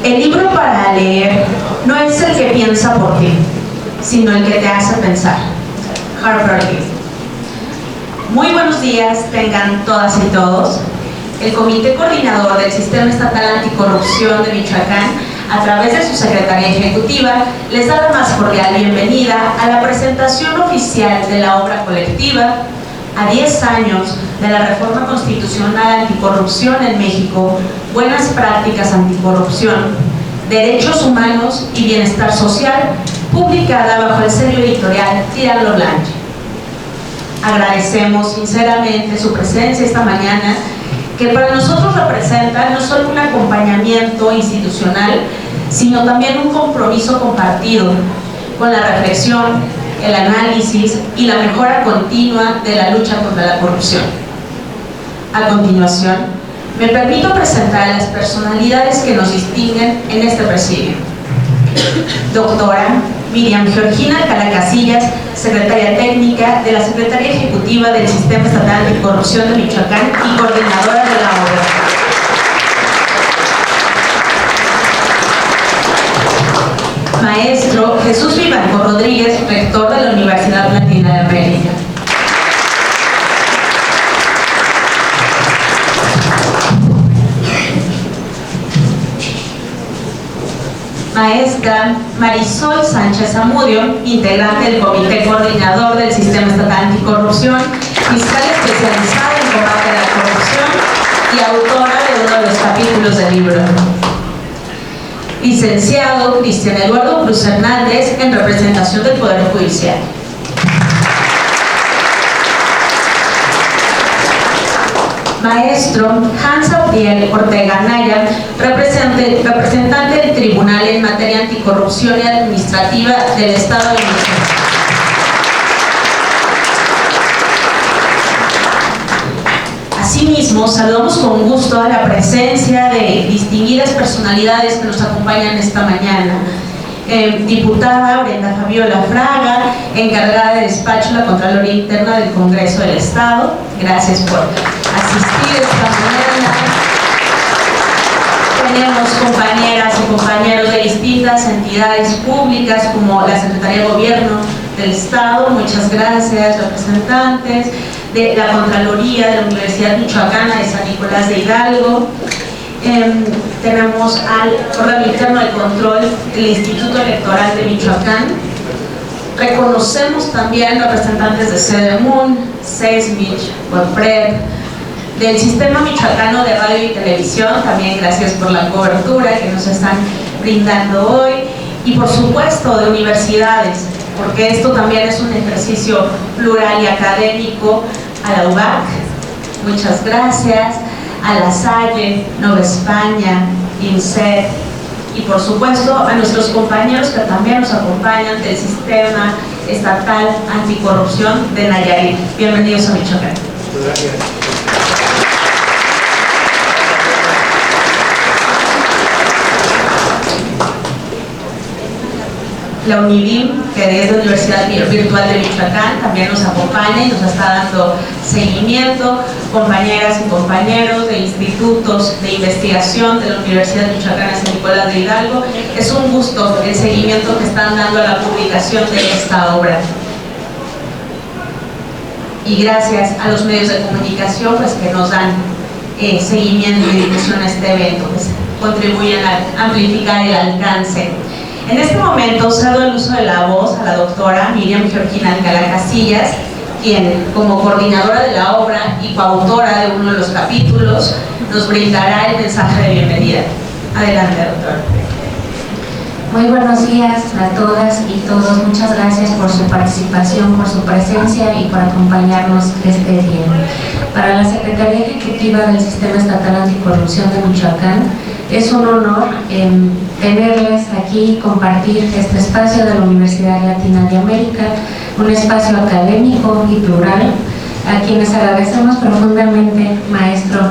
El libro para leer no es el que piensa por ti, sino el que te hace pensar. Harper Lee. Muy buenos días tengan todas y todos. El Comité Coordinador del Sistema Estatal Anticorrupción de Michoacán, a través de su Secretaría Ejecutiva, les da la más cordial bienvenida a la presentación oficial de la obra colectiva a 10 años de la Reforma Constitucional Anticorrupción en México, Buenas Prácticas Anticorrupción, Derechos Humanos y Bienestar Social, publicada bajo el sello editorial Tirarlo Blanche. Agradecemos sinceramente su presencia esta mañana, que para nosotros representa no solo un acompañamiento institucional, sino también un compromiso compartido con la reflexión, el análisis y la mejora continua de la lucha contra la corrupción. A continuación, me permito presentar a las personalidades que nos distinguen en este presidio. Doctora Miriam Georgina Alcalá Casillas, Secretaria Técnica de la Secretaría Ejecutiva del Sistema Estatal Anticorrupción de Michoacán y coordinadora de la obra. Maestro Jesús Vivanco Rodríguez, rector de la Universidad Latina de América. Maestra Marisol Sánchez Zamudio, integrante del Comité Coordinador del Sistema Estatal Anticorrupción, fiscal especializada en combate a la corrupción y autora de uno de los capítulos del libro. Licenciado Cristian Eduardo Cruz Hernández, en representación del Poder Judicial. Maestro Hans Abdiel Ortega Anaya, representante del Tribunal en materia anticorrupción y administrativa del Estado de Michoacán. Asimismo, saludamos con gusto a la presencia de distinguidas personalidades que nos acompañan esta mañana. Diputada Brenda Fabiola Fraga, encargada de despacho de la Contraloría Interna del Congreso del Estado. Gracias por asistir esta mañana. Tenemos compañeras y compañeros de distintas entidades públicas como la Secretaría de Gobierno del Estado, muchas gracias, representantes de la Contraloría de la Universidad Michoacana de San Nicolás de Hidalgo. Tenemos al órgano interno de control del Instituto Electoral de Michoacán. Reconocemos también representantes de CEDEMUN, CESMICH, CONPRED, del Sistema Michoacano de Radio y Televisión, también gracias por la cobertura que nos están brindando hoy, y por supuesto de universidades, porque esto también es un ejercicio plural y académico, a la UBAC, muchas gracias, a La Salle, Nueva España, INSET, y por supuesto a nuestros compañeros que también nos acompañan del Sistema Estatal Anticorrupción de Nayarit. Bienvenidos a Michoacán. Muchas gracias. La UNIVIM, que es la Universidad Virtual de Michoacán, también nos acompaña y nos está dando seguimiento. Compañeras y compañeros de institutos de investigación de la Universidad Michoacana San Nicolás de Hidalgo, es un gusto el seguimiento que están dando a la publicación de esta obra. Y gracias a los medios de comunicación pues, que nos dan seguimiento y difusión a este evento, pues contribuyen a amplificar el alcance. En este momento cedo el uso de la voz a la doctora Miriam Georgina Alcalá Casillas, quien como coordinadora de la obra y coautora de uno de los capítulos nos brindará el mensaje de bienvenida. Adelante, doctora. Muy buenos días a todas y todos. Muchas gracias por su participación, por su presencia y por acompañarnos este día. Para la Secretaría Ejecutiva del Sistema Estatal Anticorrupción de Michoacán, es un honor tenerles aquí y compartir este espacio de la Universidad Latina de América, un espacio académico y plural, a quienes agradecemos profundamente, maestro,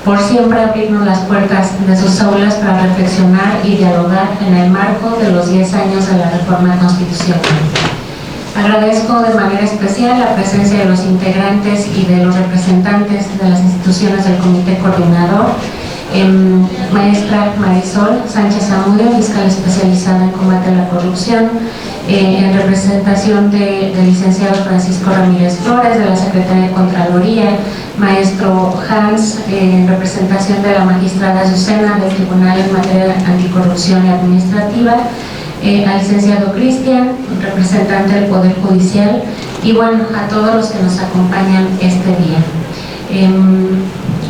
por siempre abrirnos las puertas de sus aulas para reflexionar y dialogar en el marco de los 10 años de la Reforma Constitucional. Agradezco de manera especial la presencia de los integrantes y de los representantes de las instituciones del Comité Coordinador Maestra Marisol Sánchez Zamudio, fiscal especializada en combate a la corrupción, en representación del licenciado Francisco Ramírez Flores, de la Secretaría de Contraloría, maestro Hans, en representación de la magistrada Azucena del Tribunal en materia anticorrupción y administrativa, al licenciado Cristian, representante del Poder Judicial, y bueno, a todos los que nos acompañan este día.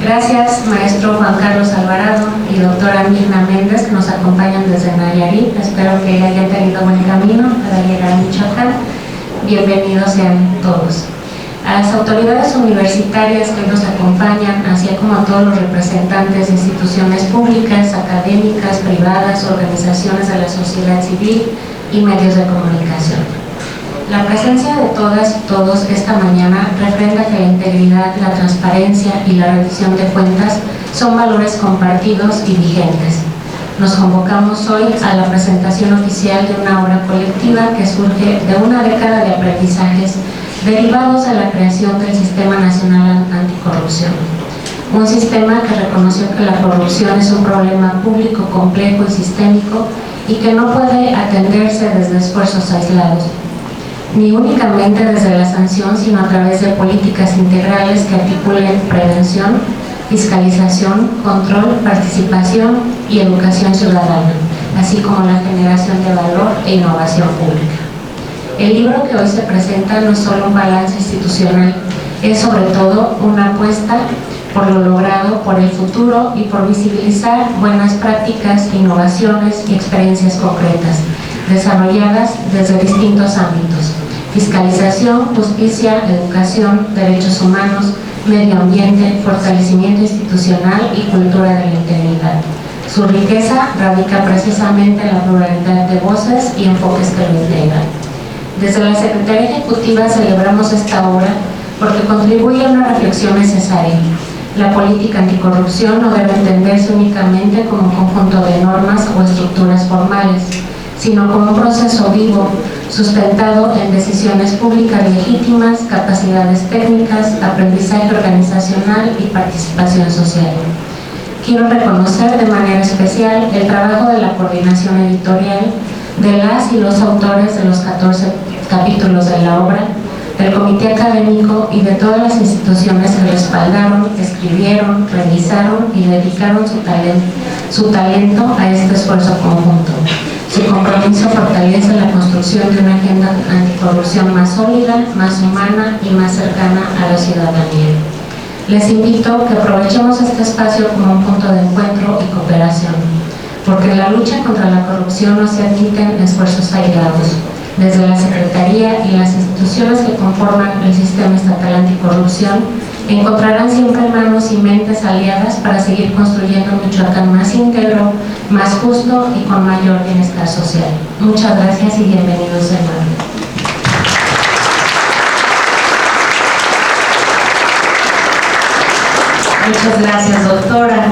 Gracias, maestro Juan Carlos Alvarado y doctora Mirna Méndez, que nos acompañan desde Nayarit. Espero que hayan tenido buen camino para llegar a Michoacán. Bienvenidos sean todos. A las autoridades universitarias que nos acompañan, así como a todos los representantes de instituciones públicas, académicas, privadas, organizaciones de la sociedad civil y medios de comunicación. La presencia de todas y todos esta mañana refrenda que la integridad, la transparencia y la rendición de cuentas son valores compartidos y vigentes. Nos convocamos hoy a la presentación oficial de una obra colectiva que surge de una década de aprendizajes derivados de la creación del Sistema Nacional Anticorrupción. Un sistema que reconoció que la corrupción es un problema público complejo y sistémico y que no puede atenderse desde esfuerzos aislados, ni únicamente desde la sanción, sino a través de políticas integrales que articulen prevención, fiscalización, control, participación y educación ciudadana, así como la generación de valor e innovación pública. El libro que hoy se presenta no es solo un balance institucional, es sobre todo una apuesta por lo logrado, por el futuro y por visibilizar buenas prácticas, innovaciones y experiencias concretas, desarrolladas desde distintos ámbitos: fiscalización, justicia, educación, derechos humanos, medio ambiente, fortalecimiento institucional y cultura de la integridad. Su riqueza radica precisamente en la pluralidad de voces y enfoques que lo integran. Desde la Secretaría Ejecutiva celebramos esta obra porque contribuye a una reflexión necesaria. La política anticorrupción no debe entenderse únicamente como un conjunto de normas o estructuras formales, sino como un proceso vivo, sustentado en decisiones públicas legítimas, capacidades técnicas, aprendizaje organizacional y participación social. Quiero reconocer de manera especial el trabajo de la coordinación editorial, de las y los autores de los 14 capítulos de la obra, del comité académico y de todas las instituciones que respaldaron, escribieron, revisaron y dedicaron su talento a este esfuerzo conjunto. Su compromiso fortalece la construcción de una agenda anticorrupción más sólida, más humana y más cercana a la ciudadanía. Les invito a que aprovechemos este espacio como un punto de encuentro y cooperación, porque en la lucha contra la corrupción no se admiten esfuerzos aislados. Desde la Secretaría y las instituciones que conforman el Sistema Estatal Anticorrupción encontrarán siempre manos y mentes aliadas para seguir construyendo un Michoacán más íntegro, más justo y con mayor bienestar social. Muchas gracias y bienvenidos de nuevo. Muchas gracias, doctora.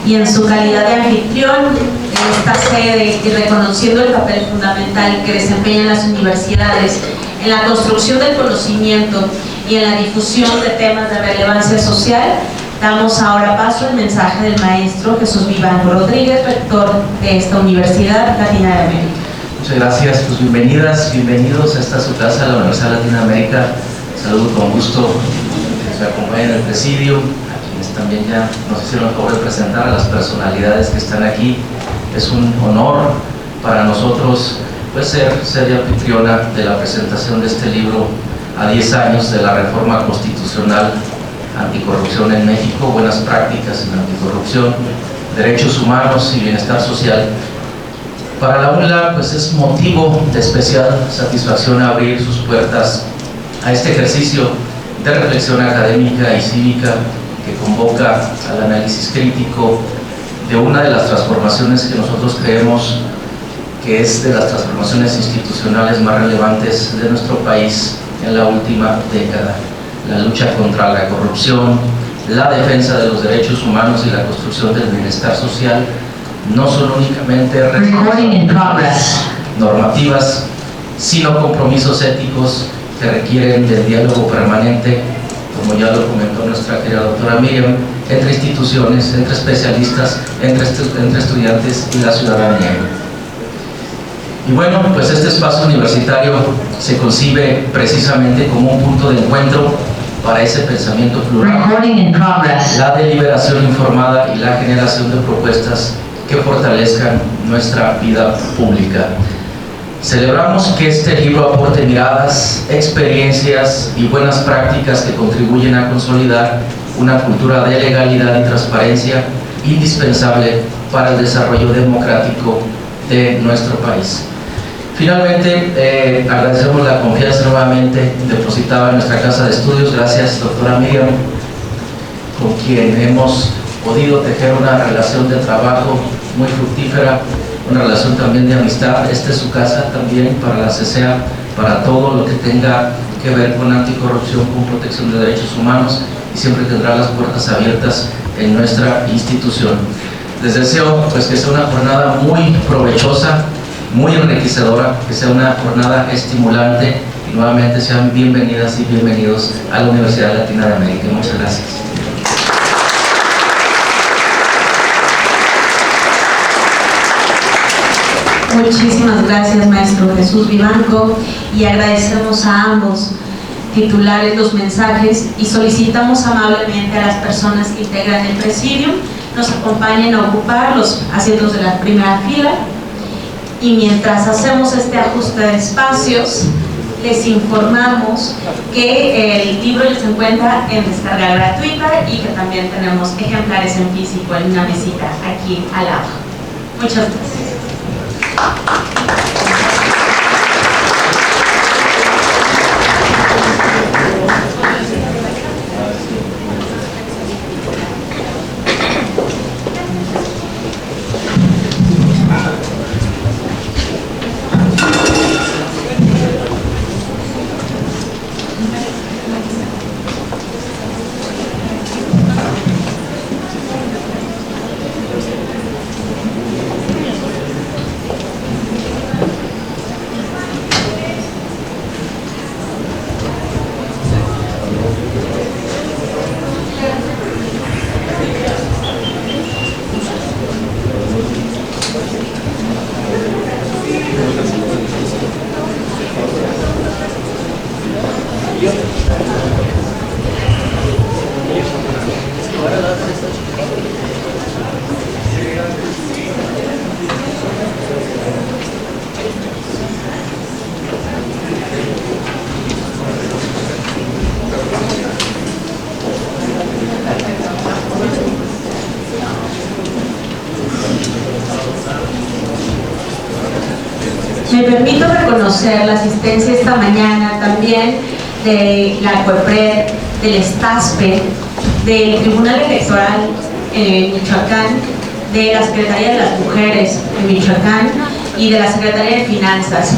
Y en su calidad de anfitrión en esta sede y reconociendo el papel fundamental que desempeñan las universidades en la construcción del conocimiento y en la difusión de temas de relevancia social, damos ahora paso al mensaje del maestro Jesús Vivanco Rodríguez, rector de esta Universidad Latina de América. Muchas gracias, pues bienvenidas, bienvenidos a esta su casa, la Universidad Latina de América. Saludo con gusto que me acompañen en el presidio, a quienes también ya nos hicieron el favor de presentar, a las personalidades que están aquí. Es un honor para nosotros pues ser de anfitriona de la presentación de este libro a 10 años de la reforma constitucional anticorrupción en México, buenas prácticas en anticorrupción, derechos humanos y bienestar social. Para la UNLA pues es motivo de especial satisfacción abrir sus puertas a este ejercicio de reflexión académica y cívica que convoca al análisis crítico de una de las transformaciones que nosotros creemos que es de las transformaciones institucionales más relevantes de nuestro país en la última década: la lucha contra la corrupción, la defensa de los derechos humanos y la construcción del bienestar social no son únicamente normativas, sino compromisos éticos que requieren del diálogo permanente, como ya lo comentó nuestra querida doctora Miriam, entre instituciones, entre especialistas, entre estudiantes y la ciudadanía. Y bueno, pues este espacio universitario se concibe precisamente como un punto de encuentro para ese pensamiento plural, la deliberación informada y la generación de propuestas que fortalezcan nuestra vida pública. Celebramos que este libro aporte miradas, experiencias y buenas prácticas que contribuyen a consolidar una cultura de legalidad y transparencia indispensable para el desarrollo democrático de nuestro país. Finalmente, agradecemos la confianza nuevamente depositada en nuestra casa de estudios. Gracias, doctora Miriam, con quien hemos podido tejer una relación de trabajo muy fructífera, una relación también de amistad. Esta es su casa también para la CCEA, para todo lo que tenga que ver con anticorrupción, con protección de derechos humanos, y siempre tendrá las puertas abiertas en nuestra institución. Les deseo pues que sea una jornada muy provechosa, muy enriquecedora, que sea una jornada estimulante, y nuevamente sean bienvenidas y bienvenidos a la Universidad Latina de América. Muchas gracias. Muchísimas gracias, maestro Jesús Vivanco, y agradecemos a ambos titulares los mensajes y solicitamos amablemente a las personas que integran el presidium nos acompañen a ocupar los asientos de la primera fila. Y mientras hacemos este ajuste de espacios, les informamos que el libro ya se encuentra en descarga gratuita y que también tenemos ejemplares en físico en una mesita aquí al lado. Muchas gracias. Me permito reconocer la asistencia esta mañana también de la COEPRED, del ESTASPE, del Tribunal Electoral en Michoacán, de la Secretaría de las Mujeres en Michoacán y de la Secretaría de Finanzas.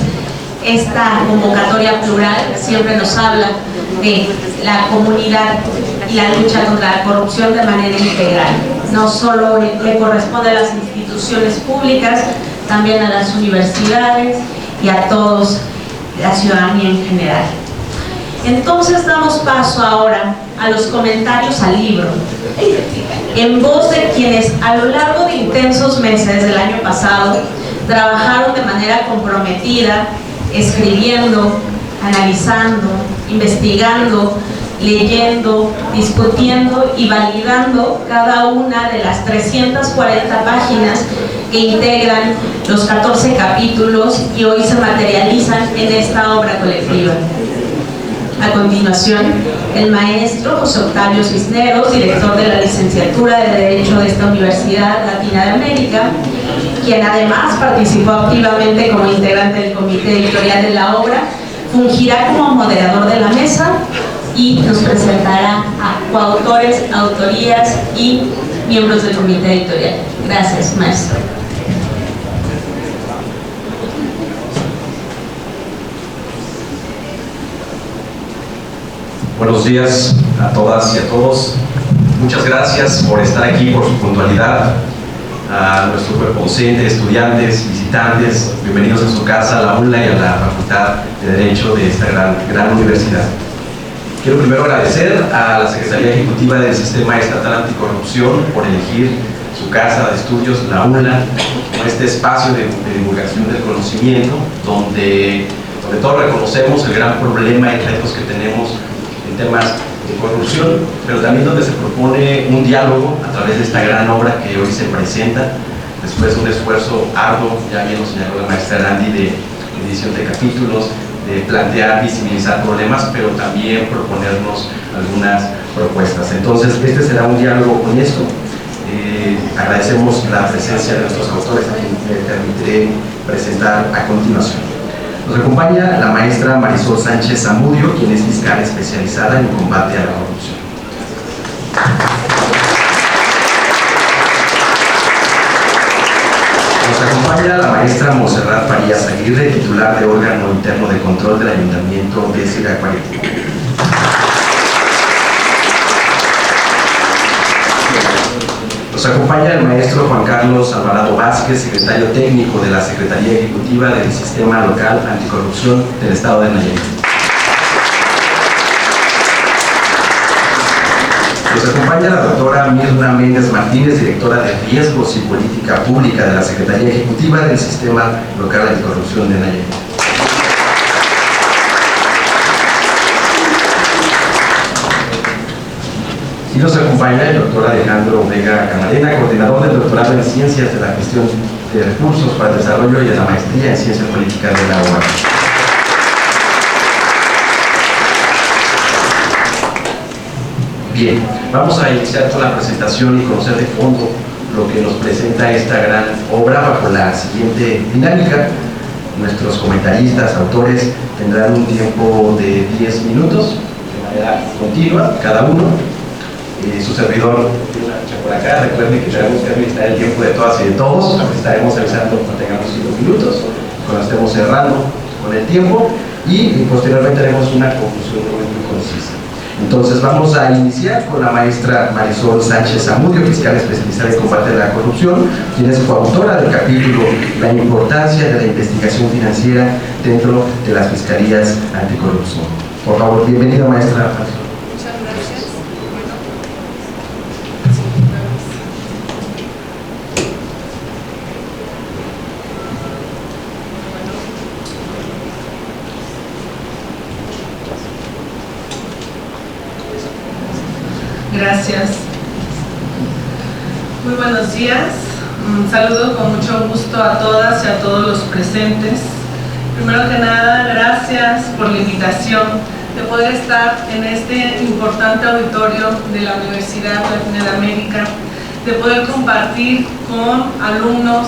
Esta convocatoria plural siempre nos habla de la comunidad y la lucha contra la corrupción de manera integral. No solo le corresponde a las instituciones públicas, también a las universidades y a todos, la ciudadanía en general. Entonces damos paso ahora a los comentarios al libro, en voz de quienes a lo largo de intensos meses del año pasado trabajaron de manera comprometida, escribiendo, analizando, investigando, leyendo, discutiendo y validando cada una de las 340 páginas que integran los 14 capítulos y hoy se materializan en esta obra colectiva. A continuación, el maestro José Octavio Cisneros, director de la licenciatura de Derecho de esta Universidad Latina de América, quien además participó activamente como integrante del comité editorial de la obra, fungirá como moderador de la mesa y nos presentará a coautores, autorías y miembros del comité editorial. Gracias, maestro. Buenos días a todas y a todos. Muchas gracias por estar aquí, por su puntualidad. A nuestro cuerpo docente, estudiantes, visitantes, bienvenidos a su casa, a la UNLA y a la Facultad de Derecho de esta gran universidad. Quiero primero agradecer a la Secretaría Ejecutiva del Sistema Estatal Anticorrupción por elegir su casa de estudios, la UNLA, como este espacio de divulgación del conocimiento, donde todos reconocemos el gran problema y retos que tenemos en temas de corrupción, pero también donde se propone un diálogo a través de esta gran obra que hoy se presenta, después de un esfuerzo arduo, ya bien lo señaló la maestra Randy, de edición de capítulos, de plantear, visibilizar problemas, pero también proponernos algunas propuestas. Entonces, este será un diálogo honesto. Agradecemos la presencia de nuestros autores, a quien me permitiré presentar a continuación. Nos acompaña la maestra Marisol Sánchez Zamudio, quien es fiscal especializada en combate a la corrupción. Nos acompaña la maestra Monserrat Farías Aguirre, titular de órgano interno de control del Ayuntamiento de Siracuayotl. Nos acompaña el maestro Juan Carlos Alvarado Vázquez, secretario técnico de la Secretaría Ejecutiva del Sistema Local Anticorrupción del Estado de Nayarit. Nos acompaña la doctora Mirna Méndez Martínez, directora de Riesgos y Política Pública de la Secretaría Ejecutiva del Sistema Local Anticorrupción de Nayarit. Y nos acompaña el doctor Alejandro Vega Camarena, coordinador del doctorado en Ciencias de la Gestión de Recursos para el Desarrollo y de la Maestría en Ciencias Políticas de la UAM. Bien, vamos a iniciar con la presentación y conocer de fondo lo que nos presenta esta gran obra bajo la siguiente dinámica. Nuestros comentaristas, autores, tendrán un tiempo de 10 minutos de manera continua, cada uno. Su servidor tiene una ficha por acá. Recuerden que tenemos que administrar el tiempo de todas y de todos. Estaremos avisando cuando tengamos 5 minutos, cuando estemos cerrando con el tiempo, y posteriormente haremos una conclusión muy concisa. Entonces vamos a iniciar con la maestra Marisol Sánchez Zamudio, fiscal especializada en combate a la corrupción, quien es coautora del capítulo La importancia de la investigación financiera dentro de las fiscalías anticorrupción. Por favor, bienvenida, maestra. Gracias. Muy buenos días. Saludo con mucho gusto a todas y a todos los presentes. Primero que nada, gracias por la invitación de poder estar en este importante auditorio de la Universidad Latina de América, de poder compartir con alumnos,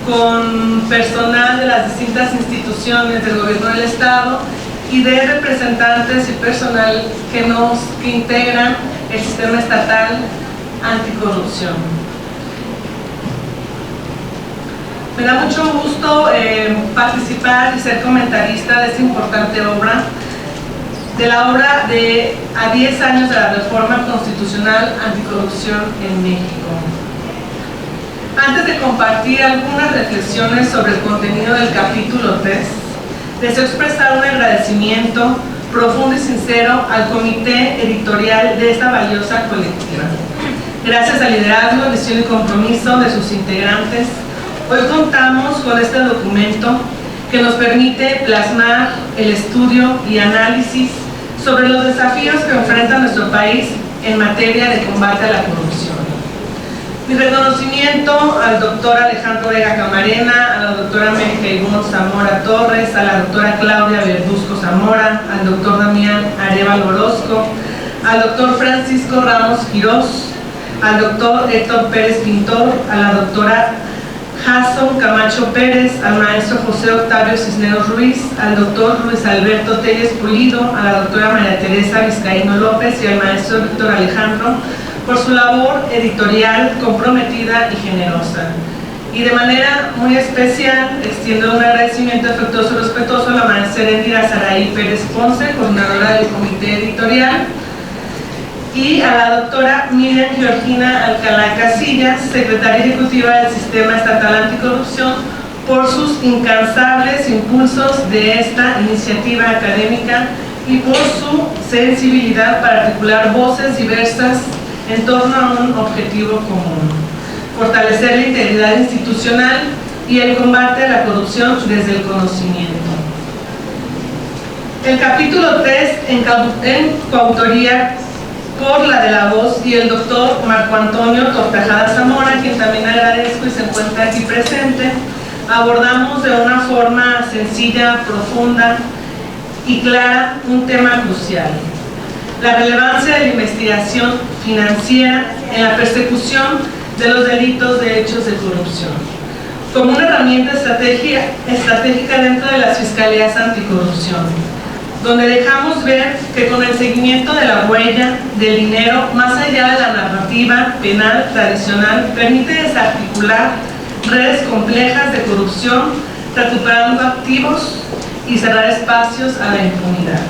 con personal de las distintas instituciones del gobierno del Estado y de representantes y personal que integran el sistema estatal anticorrupción. Me da mucho gusto participar y ser comentarista de esta importante obra, de la obra de a 10 años de la reforma constitucional anticorrupción en México. Antes de compartir algunas reflexiones sobre el contenido del capítulo 3, deseo expresar un agradecimiento profundo y sincero al comité editorial de esta valiosa colectiva. Gracias al liderazgo, visión y compromiso de sus integrantes, hoy contamos con este documento que nos permite plasmar el estudio y análisis sobre los desafíos que enfrenta nuestro país en materia de combate a la corrupción. Mi reconocimiento al doctor Alejandro Vega Camarena, a la doctora América Ivonne Zamora Torres, a la doctora Claudia Verduzco Zamora, al doctor Damián Arevalo Orozco, al doctor Francisco Ramos Quirós, al doctor Héctor Pérez Pintor, a la doctora Jason Camacho Pérez, al maestro José Octavio Cisneros Ruiz, al doctor Luis Alberto Telles Pulido, a la doctora María Teresa Vizcaíno López y al maestro Víctor Alejandro por su labor editorial comprometida y generosa. Y de manera muy especial extiendo un agradecimiento afectuoso y respetuoso a la maestra Erendira Saraí Pérez Ponce, coordinadora del comité editorial, y a la doctora Miriam Georgina Alcalá Casillas, secretaria ejecutiva del Sistema Estatal Anticorrupción, por sus incansables impulsos de esta iniciativa académica y por su sensibilidad para articular voces diversas en torno a un objetivo común: fortalecer la integridad institucional y el combate a la corrupción desde el conocimiento. El capítulo 3, en coautoría por la de La Voz y el doctor Marco Antonio Tortajada Zamora, quien también agradezco y se encuentra aquí presente, abordamos de una forma sencilla, profunda y clara un tema crucial: la relevancia de la investigación financiera en la persecución de los delitos de hechos de corrupción, como una herramienta estratégica dentro de las fiscalías anticorrupción, donde dejamos ver que con el seguimiento de la huella del dinero, más allá de la narrativa penal tradicional, permite desarticular redes complejas de corrupción, recuperando activos y cerrar espacios a la impunidad.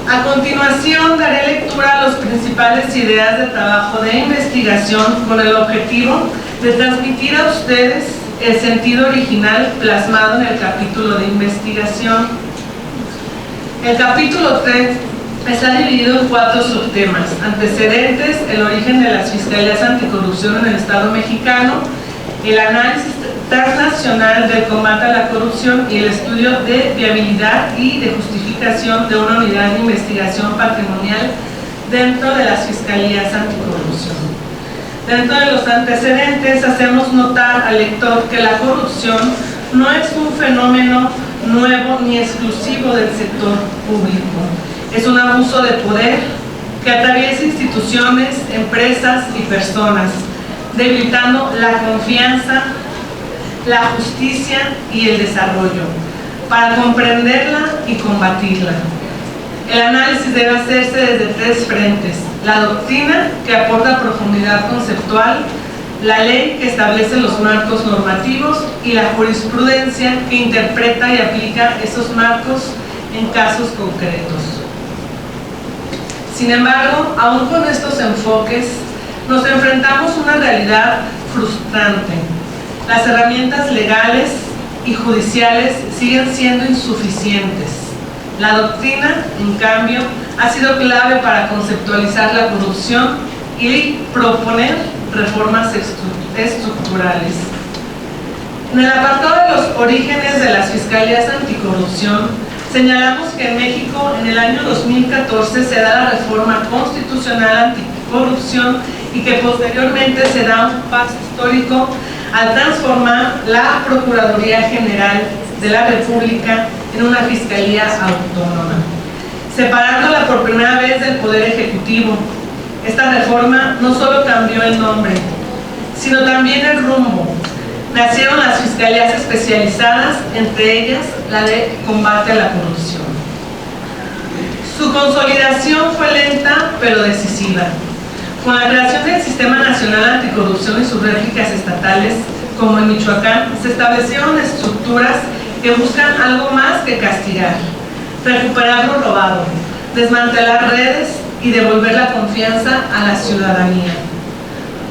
A continuación daré lectura a las principales ideas de trabajo de investigación con el objetivo de transmitir a ustedes el sentido original plasmado en el capítulo de investigación. El capítulo 3 está dividido en 4 subtemas: antecedentes, el origen de las fiscalías anticorrupción en el Estado mexicano, el análisis transnacional del combate a la corrupción y el estudio de viabilidad y de justificación de una unidad de investigación patrimonial dentro de las fiscalías anticorrupción. Dentro de los antecedentes hacemos notar al lector que la corrupción no es un fenómeno nuevo ni exclusivo del sector público. Es un abuso de poder que atraviesa instituciones, empresas y personas, debilitando la confianza, la justicia y el desarrollo. Para comprenderla y combatirla, el análisis debe hacerse desde 3 frentes: la doctrina, que aporta profundidad conceptual; la ley, que establece los marcos normativos; y la jurisprudencia, que interpreta y aplica esos marcos en casos concretos. Sin embargo, aún con estos enfoques, nos enfrentamos a una realidad frustrante. Las herramientas legales y judiciales siguen siendo insuficientes. La doctrina, en cambio, ha sido clave para conceptualizar la corrupción y proponer reformas estructurales. En el apartado de los orígenes de las fiscalías anticorrupción, señalamos que en México en el año 2014 se da la reforma constitucional anticorrupción y que posteriormente se da un paso histórico al transformar la Procuraduría General de la República en una fiscalía autónoma, separándola por primera vez del Poder Ejecutivo. Esta reforma no solo cambió el nombre, sino también el rumbo. Nacieron las fiscalías especializadas, entre ellas la de combate a la corrupción. Su consolidación fue lenta pero decisiva. Con la creación del Sistema Nacional Anticorrupción y sus réplicas estatales, como en Michoacán, se establecieron estructuras que buscan algo más que castigar: recuperar lo robado, desmantelar redes y devolver la confianza a la ciudadanía.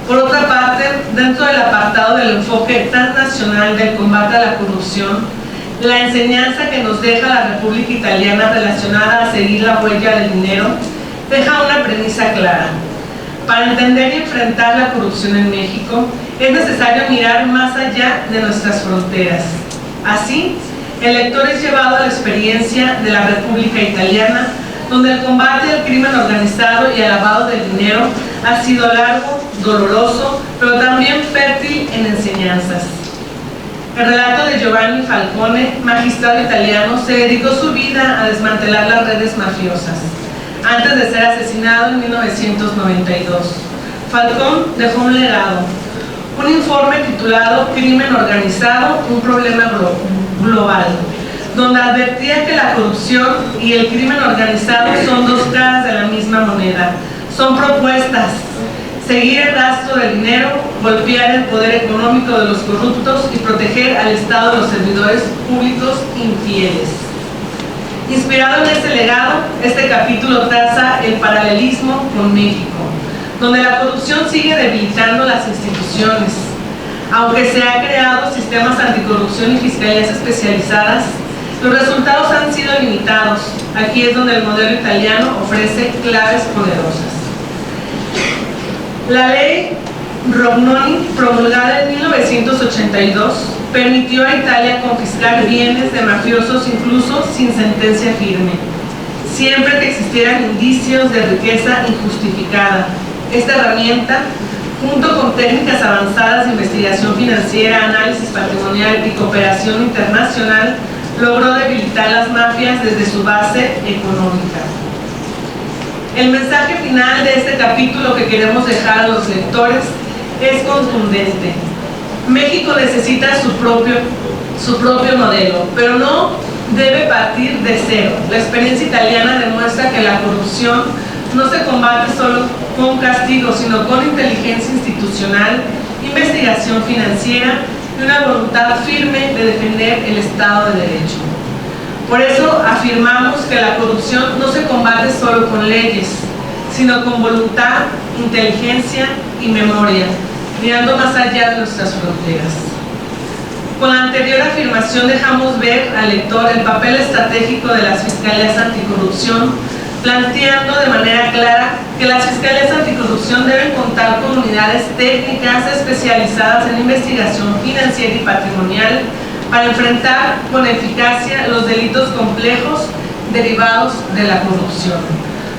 Por otra parte, dentro del apartado del enfoque transnacional del combate a la corrupción, la enseñanza que nos deja la República Italiana relacionada a seguir la huella del dinero deja una premisa clara: para entender y enfrentar la corrupción en México es necesario mirar más allá de nuestras fronteras. Así, el lector es llevado a la experiencia de la República Italiana, donde el combate al crimen organizado y al lavado del dinero ha sido largo, doloroso, pero también fértil en enseñanzas. El relato de Giovanni Falcone, magistrado italiano, se dedicó su vida a desmantelar las redes mafiosas, antes de ser asesinado en 1992. Falcone dejó un legado, un informe titulado Crimen Organizado, un problema global, donde advertía que la corrupción y el crimen organizado son 2 caras de la misma moneda. Son propuestas: seguir el rastro del dinero, golpear el poder económico de los corruptos y proteger al Estado de los servidores públicos infieles. Inspirado en ese legado, este capítulo traza el paralelismo con México, donde la corrupción sigue debilitando las instituciones. Aunque se han creado sistemas anticorrupción y fiscalías especializadas, Los resultados han sido limitados. Aquí es donde el modelo italiano ofrece claves poderosas. La ley Rognoni, promulgada en 1982, permitió a Italia confiscar bienes de mafiosos incluso sin sentencia firme, siempre que existieran indicios de riqueza injustificada. Esta herramienta, junto con técnicas avanzadas de investigación financiera, análisis patrimonial y cooperación internacional, logró debilitar las mafias desde su base económica. El mensaje final de este capítulo que queremos dejar a los lectores es contundente. México necesita su propio modelo, pero no debe partir de cero. La experiencia italiana demuestra que la corrupción no se combate solo con castigo, sino con inteligencia institucional, investigación financiera y una voluntad firme de defender el Estado de Derecho. Por eso afirmamos que la corrupción no se combate solo con leyes, sino con voluntad, inteligencia y memoria, mirando más allá de nuestras fronteras. Con la anterior afirmación dejamos ver al lector el papel estratégico de las fiscalías anticorrupción, planteando de manera clara que las fiscalías anticorrupción deben contar con unidades técnicas especializadas en investigación financiera y patrimonial para enfrentar con eficacia los delitos complejos derivados de la corrupción.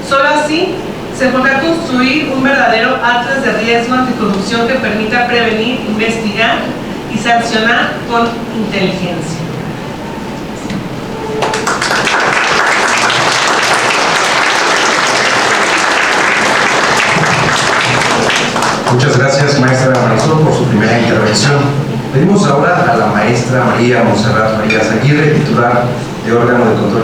Solo así se podrá construir un verdadero atlas de riesgo anticorrupción que permita prevenir, investigar y sancionar con inteligencia. Muchas gracias, maestra Marisol, por su primera intervención. Pedimos ahora a la maestra María Montserrat Farías Aguirre, titular de órgano de control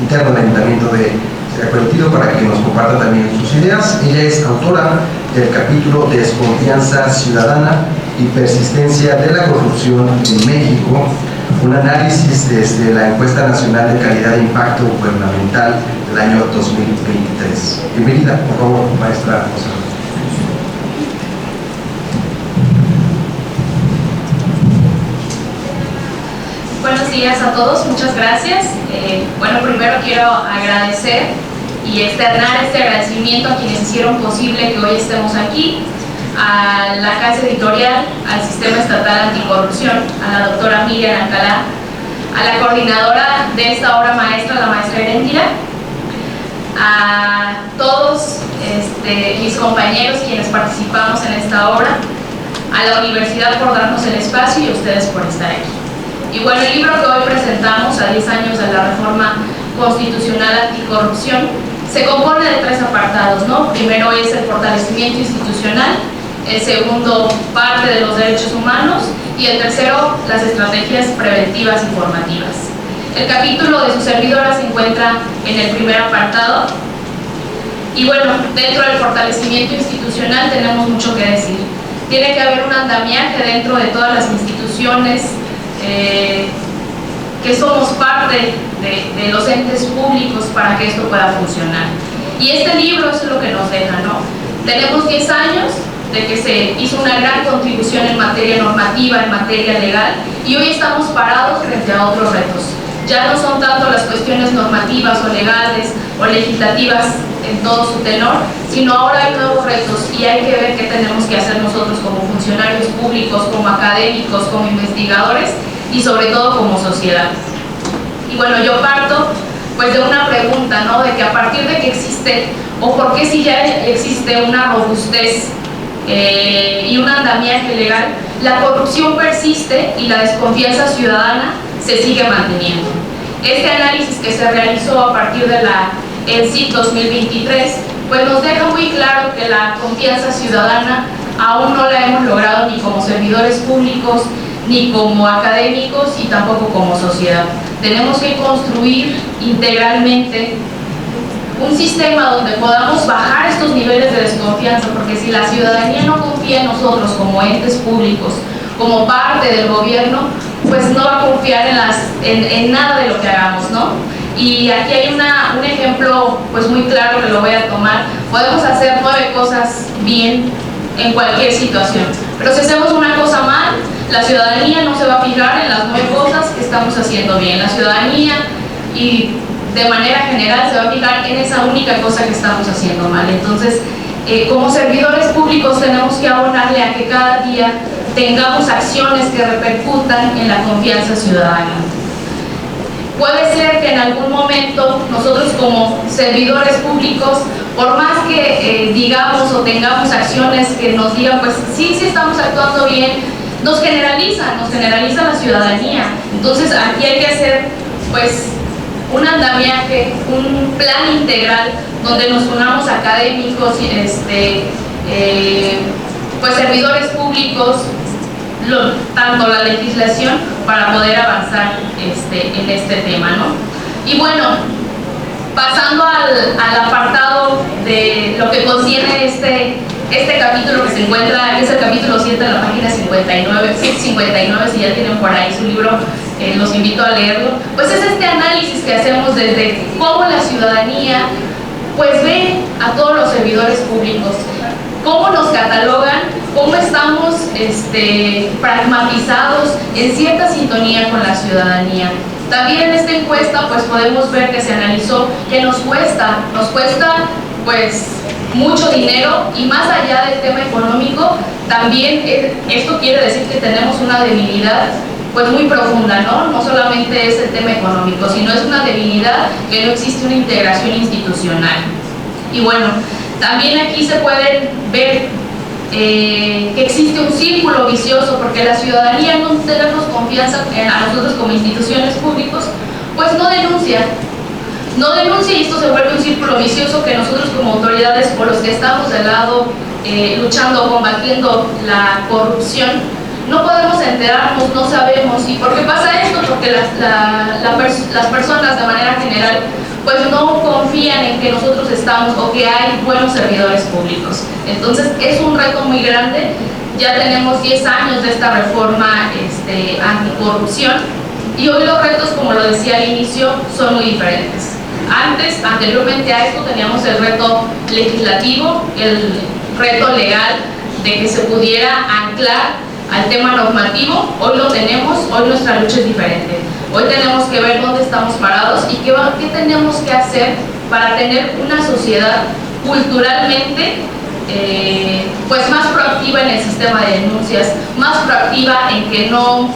interno del Ayuntamiento de Siracuaritido, para que nos comparta también sus ideas. Ella es autora del capítulo Desconfianza Ciudadana y Persistencia de la Corrupción en México, un análisis desde la Encuesta Nacional de Calidad de Impacto Gubernamental del año 2023. Bienvenida, por favor, maestra Montserrat. Buenos días a todos, muchas gracias. Bueno, primero quiero agradecer y externar este agradecimiento a quienes hicieron posible que hoy estemos aquí, a la Casa Editorial, al Sistema Estatal Anticorrupción, a la doctora Miriam Alcalá, a la coordinadora de esta obra maestra, la maestra Erendira, a todos mis compañeros quienes participamos en esta obra, a la universidad por darnos el espacio y a ustedes por estar aquí. Y bueno, el libro que hoy presentamos, a 10 años de la Reforma Constitucional Anticorrupción, se compone de 3 apartados, ¿no? Primero es el fortalecimiento institucional, el segundo, parte de los derechos humanos, y el tercero, las estrategias preventivas y formativas. El capítulo de su servidora se encuentra en el primer apartado, y bueno, dentro del fortalecimiento institucional tenemos mucho que decir. Tiene que haber un andamiaje dentro de todas las instituciones que somos parte de los entes públicos para que esto pueda funcionar. Y este libro es lo que nos deja, ¿no? Tenemos 10 años de que se hizo una gran contribución en materia normativa, en materia legal, y hoy estamos parados frente a otros retos. Ya no son tanto las cuestiones normativas o legales o legislativas en todo su tenor, sino ahora hay nuevos retos y hay que ver qué tenemos que hacer nosotros como funcionarios públicos, como académicos, como investigadores y sobre todo como sociedad. Y bueno, yo parto pues de una pregunta, ¿no? De que a partir de que existe, o por qué si ya existe una robustez y un andamiaje legal, la corrupción persiste y la desconfianza ciudadana se sigue manteniendo. Este análisis que se realizó a partir de la ENCIT 2023 pues nos deja muy claro que la confianza ciudadana aún no la hemos logrado ni como servidores públicos, ni como académicos y tampoco como sociedad. Tenemos que construir integralmente un sistema donde podamos bajar estos niveles de desconfianza, porque si la ciudadanía no confía en nosotros como entes públicos, como parte del gobierno, pues no va a confiar en nada de lo que hagamos, ¿no? Y aquí hay un ejemplo pues muy claro que lo voy a tomar. Podemos hacer 9 cosas bien en cualquier situación, pero si hacemos una cosa mal, La ciudadanía no se va a fijar en las 9 cosas que estamos haciendo bien. La ciudadanía, y de manera general, se va a fijar en esa única cosa que estamos haciendo mal. Entonces, como servidores públicos tenemos que abonarle a que cada día tengamos acciones que repercutan en la confianza ciudadana. Puede ser que en algún momento nosotros como servidores públicos, por más que digamos o tengamos acciones que nos digan, pues sí estamos actuando bien, nos generaliza la ciudadanía. Entonces aquí hay que hacer pues un andamiaje, un plan integral donde nos unamos académicos, pues servidores públicos, tanto la legislación, para poder avanzar en este tema, ¿no? Y bueno, pasando al apartado de lo que contiene este capítulo que se encuentra, que es el capítulo 7 de la página 59, si ya tienen por ahí su libro, los invito a leerlo. Pues es este análisis que hacemos desde cómo la ciudadanía pues ve a todos los servidores públicos, cómo nos catalogan, cómo estamos pragmatizados en cierta sintonía con la ciudadanía. También en esta encuesta pues podemos ver que se analizó que nos cuesta pues mucho dinero, y más allá del tema económico, también esto quiere decir que tenemos una debilidad pues muy profunda, ¿no? No solamente es el tema económico, sino es una debilidad que no existe una integración institucional. Y bueno, también aquí se pueden ver que existe un círculo vicioso, porque la ciudadanía, no tenemos confianza a nosotros como instituciones públicas, pues no denuncia, y esto se vuelve un círculo vicioso que nosotros como autoridades, o los que estamos del lado luchando, combatiendo la corrupción, no podemos enterarnos, no sabemos. ¿Y por qué pasa esto? Porque las personas de manera general pues no confían en que nosotros estamos o que hay buenos servidores públicos. Entonces es un reto muy grande. Ya tenemos 10 años de esta reforma anticorrupción, y hoy los retos, como lo decía al inicio, son muy diferentes. Anteriormente a esto teníamos el reto legislativo, el reto legal de que se pudiera anclar al tema normativo. Hoy lo tenemos, hoy nuestra lucha es diferente. Hoy tenemos que ver dónde estamos parados y qué tenemos que hacer para tener una sociedad culturalmente pues más proactiva en el sistema de denuncias, más proactiva en que no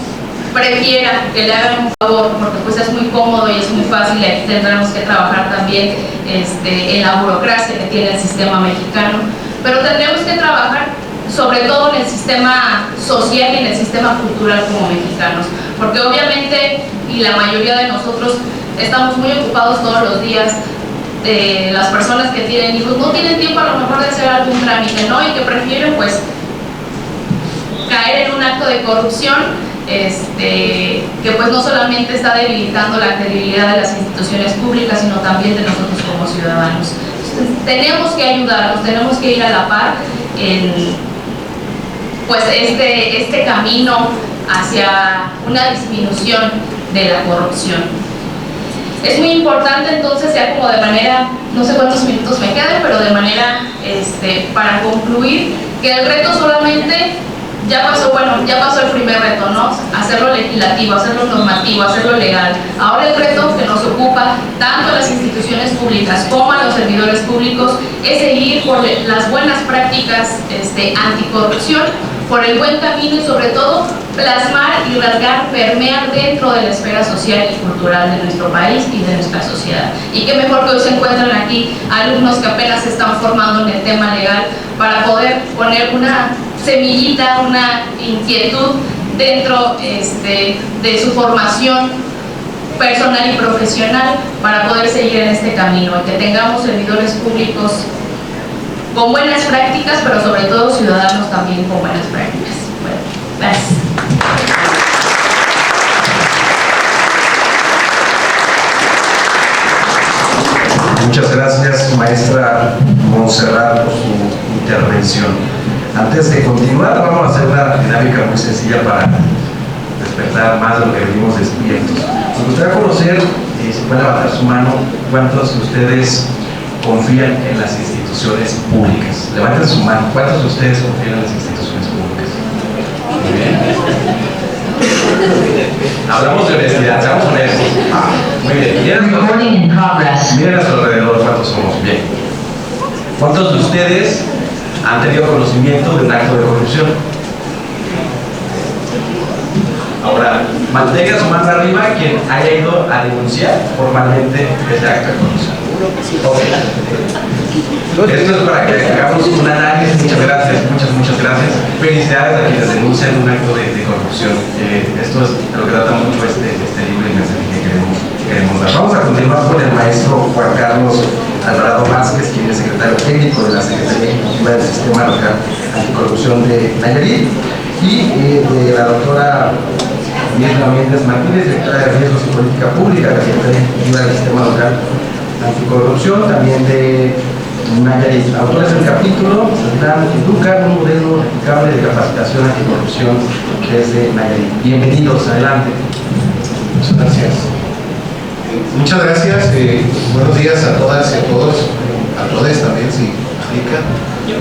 prefiera que le hagan un favor, porque pues es muy cómodo y es muy fácil, y aquí tendremos que trabajar también en la burocracia que tiene el sistema mexicano, pero tendremos que trabajar sobre todo en el sistema social y en el sistema cultural como mexicanos, porque obviamente, y la mayoría de nosotros estamos muy ocupados todos los días. Las personas que tienen hijos no tienen tiempo a lo mejor de hacer algún trámite, ¿no? Y que prefieren pues caer en un acto de corrupción que pues no solamente está debilitando la credibilidad de las instituciones públicas, sino también de nosotros como ciudadanos. Entonces, tenemos que ayudarnos, tenemos que ir a la par en pues este camino hacia una disminución de la corrupción. Es muy importante entonces, ya como de manera, no sé cuántos minutos me quedan, pero de manera para concluir, que el reto solamente ya pasó el primer reto, ¿no? Hacerlo legislativo, hacerlo normativo, hacerlo legal. Ahora el reto que nos ocupa tanto a las instituciones públicas como a los servidores públicos es seguir por las buenas prácticas anticorrupción, por el buen camino, y sobre todo plasmar y rasgar, permear dentro de la esfera social y cultural de nuestro país y de nuestra sociedad. Y qué mejor que hoy se encuentran aquí alumnos que apenas se están formando en el tema legal para poder poner una semillita, una inquietud dentro de su formación personal y profesional para poder seguir en este camino, y que tengamos servidores públicos con buenas prácticas, pero sobre todo ciudadanos también con buenas prácticas. Bueno, gracias. Muchas gracias, maestra Montserrat, por su intervención. Antes de continuar, vamos a hacer una dinámica muy sencilla para despertar más de lo que venimos despiertos. Me gustaría conocer, si pueden levantar su mano, cuántos de ustedes confían en las instituciones públicas. Levanten su mano. ¿Cuántos de ustedes confían en las instituciones públicas? Muy bien. Hablamos de honestidad, seamos honestos. Muy bien. Recording in progress. Miren a su alrededor cuántos somos. Bien. ¿Cuántos de ustedes han tenido conocimiento de un acto de corrupción? Ahora, mantenga su mano arriba quien haya ido a denunciar formalmente ese acto de corrupción. Okay. Esto es para que hagamos un análisis. Muchas gracias, muchas gracias. Felicidades a quienes denuncian un acto de corrupción. Esto es de lo que trata mucho este libro y mensaje que queremos dar. Vamos a continuar con el maestro Juan Carlos Alvarado Vázquez, quien es secretario técnico de la Secretaría Ejecutiva del Sistema Local Anticorrupción de Nayarit, y de la doctora Mirna Méndez Martínez, directora de Riesgos y Política Pública de la Secretaría Ejecutiva del Sistema Local Anticorrupción, también de Nayarit. Autores del capítulo Plan Educa, un modelo replicable de capacitación anticorrupción desde Nayarit. Bienvenidos, adelante. Muchas gracias. Muchas gracias. Buenos días a todas y a todos, a todos también, si aplica.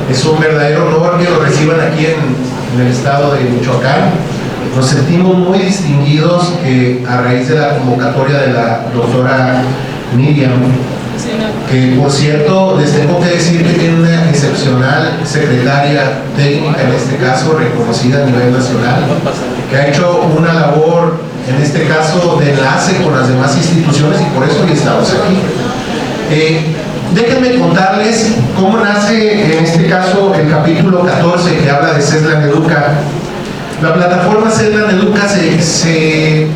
Es un verdadero honor que lo reciban aquí en el estado de Michoacán. Nos sentimos muy distinguidos a raíz de la convocatoria de la doctora Miriam, que por cierto les tengo que decir que tiene una excepcional secretaria técnica, en este caso reconocida a nivel nacional, que ha hecho una labor, en este caso, de enlace con las demás instituciones, y por eso hoy estamos aquí. Déjenme contarles cómo nace, en este caso, el capítulo 14 que habla de Ceslan Educa. La plataforma Ceslan Educa se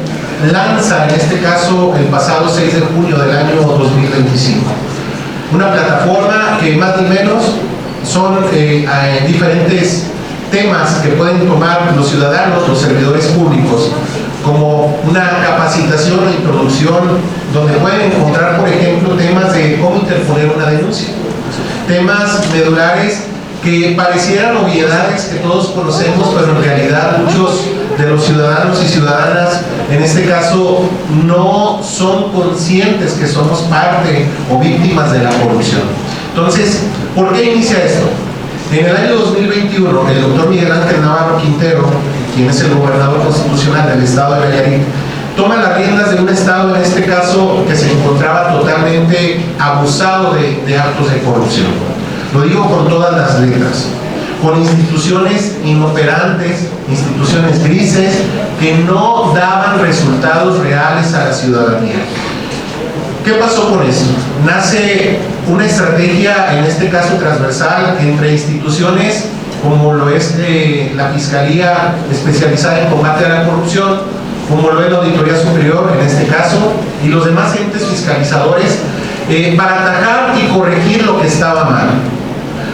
lanza, en este caso, el pasado 6 de junio del año 2025. Una plataforma que más ni menos son diferentes temas que pueden tomar los ciudadanos, los servidores públicos, como una capacitación o introducción donde pueden encontrar, por ejemplo, temas de cómo interponer una denuncia, temas medulares que parecieran obviedades que todos conocemos, pero en realidad muchos de los ciudadanos y ciudadanas, en este caso, no son conscientes que somos parte o víctimas de la corrupción. Entonces, ¿por qué inicia esto? En el año 2021, el doctor Miguel Ángel Navarro Quintero, quien es el gobernador constitucional del estado de Nayarit, toma las riendas de un estado, en este caso, que se encontraba totalmente abusado de actos de corrupción. Lo digo con todas las letras, con instituciones inoperantes, instituciones grises, que no daban resultados reales a la ciudadanía. ¿Qué pasó con eso? Nace una estrategia, en este caso transversal, entre instituciones como lo es la Fiscalía especializada en combate a la corrupción, como lo es la Auditoría Superior en este caso, y los demás entes fiscalizadores, para atajar y corregir lo que estaba mal.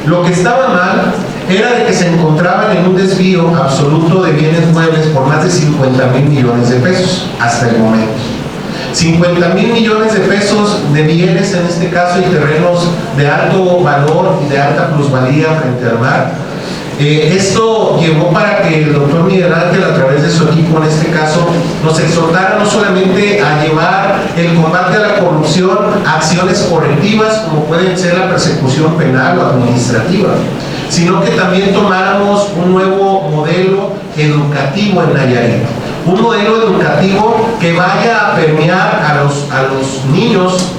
Lo que estaba mal era de que se encontraban en un desvío absoluto de bienes muebles por más de 50,000 millones de pesos hasta el momento. 50,000 millones de pesos de bienes, en este caso, y terrenos de alto valor y de alta plusvalía frente al mar. Esto llevó para que el doctor Miguel Ángel, a través de su equipo, en este caso, nos exhortara no solamente a llevar el combate a la corrupción a acciones correctivas, como pueden ser la persecución penal o administrativa, sino que también tomáramos un nuevo modelo educativo en Nayarit. Un modelo educativo que vaya a permear a los niños,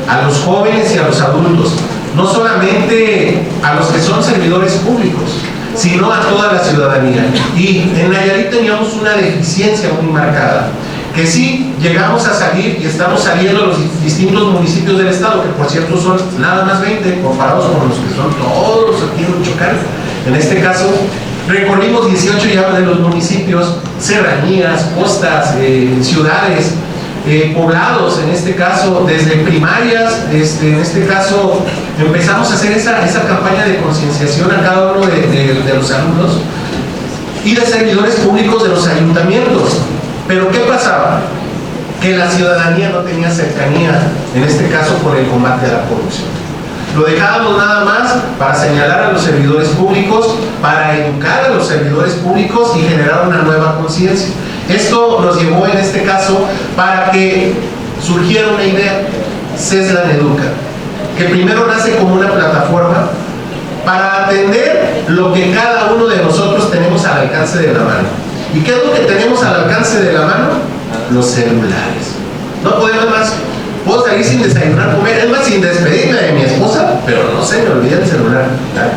a los jóvenes y a los adultos, no solamente a los que son servidores públicos, sino a toda la ciudadanía. Y en Nayarit teníamos una deficiencia muy marcada, que sí llegamos a salir y estamos saliendo a los distintos municipios del estado, que por cierto son nada más 20 comparados con los que son todos aquí en Michoacán. En este caso, recorrimos 18 ya de los municipios, serranías, costas, ciudades, poblados, en este caso, desde primarias, en este caso, empezamos a hacer esa campaña de concienciación a cada uno de los alumnos y de servidores públicos de los ayuntamientos. Pero ¿qué pasaba? Que la ciudadanía no tenía cercanía, en este caso, con el combate a la corrupción. Lo dejábamos nada más para señalar a los servidores públicos, para educar a los servidores públicos y generar una nueva conciencia. Esto nos llevó, en este caso, para que surgiera una idea, Ceslan Educa, que primero nace como una plataforma para atender lo que cada uno de nosotros tenemos al alcance de la mano. ¿Y qué es lo que tenemos al alcance de la mano? Los celulares. No podemos más. Puedo salir sin desayunar, comer, es más, sin despedirme de mi esposa, pero no sé, me olvidé el celular.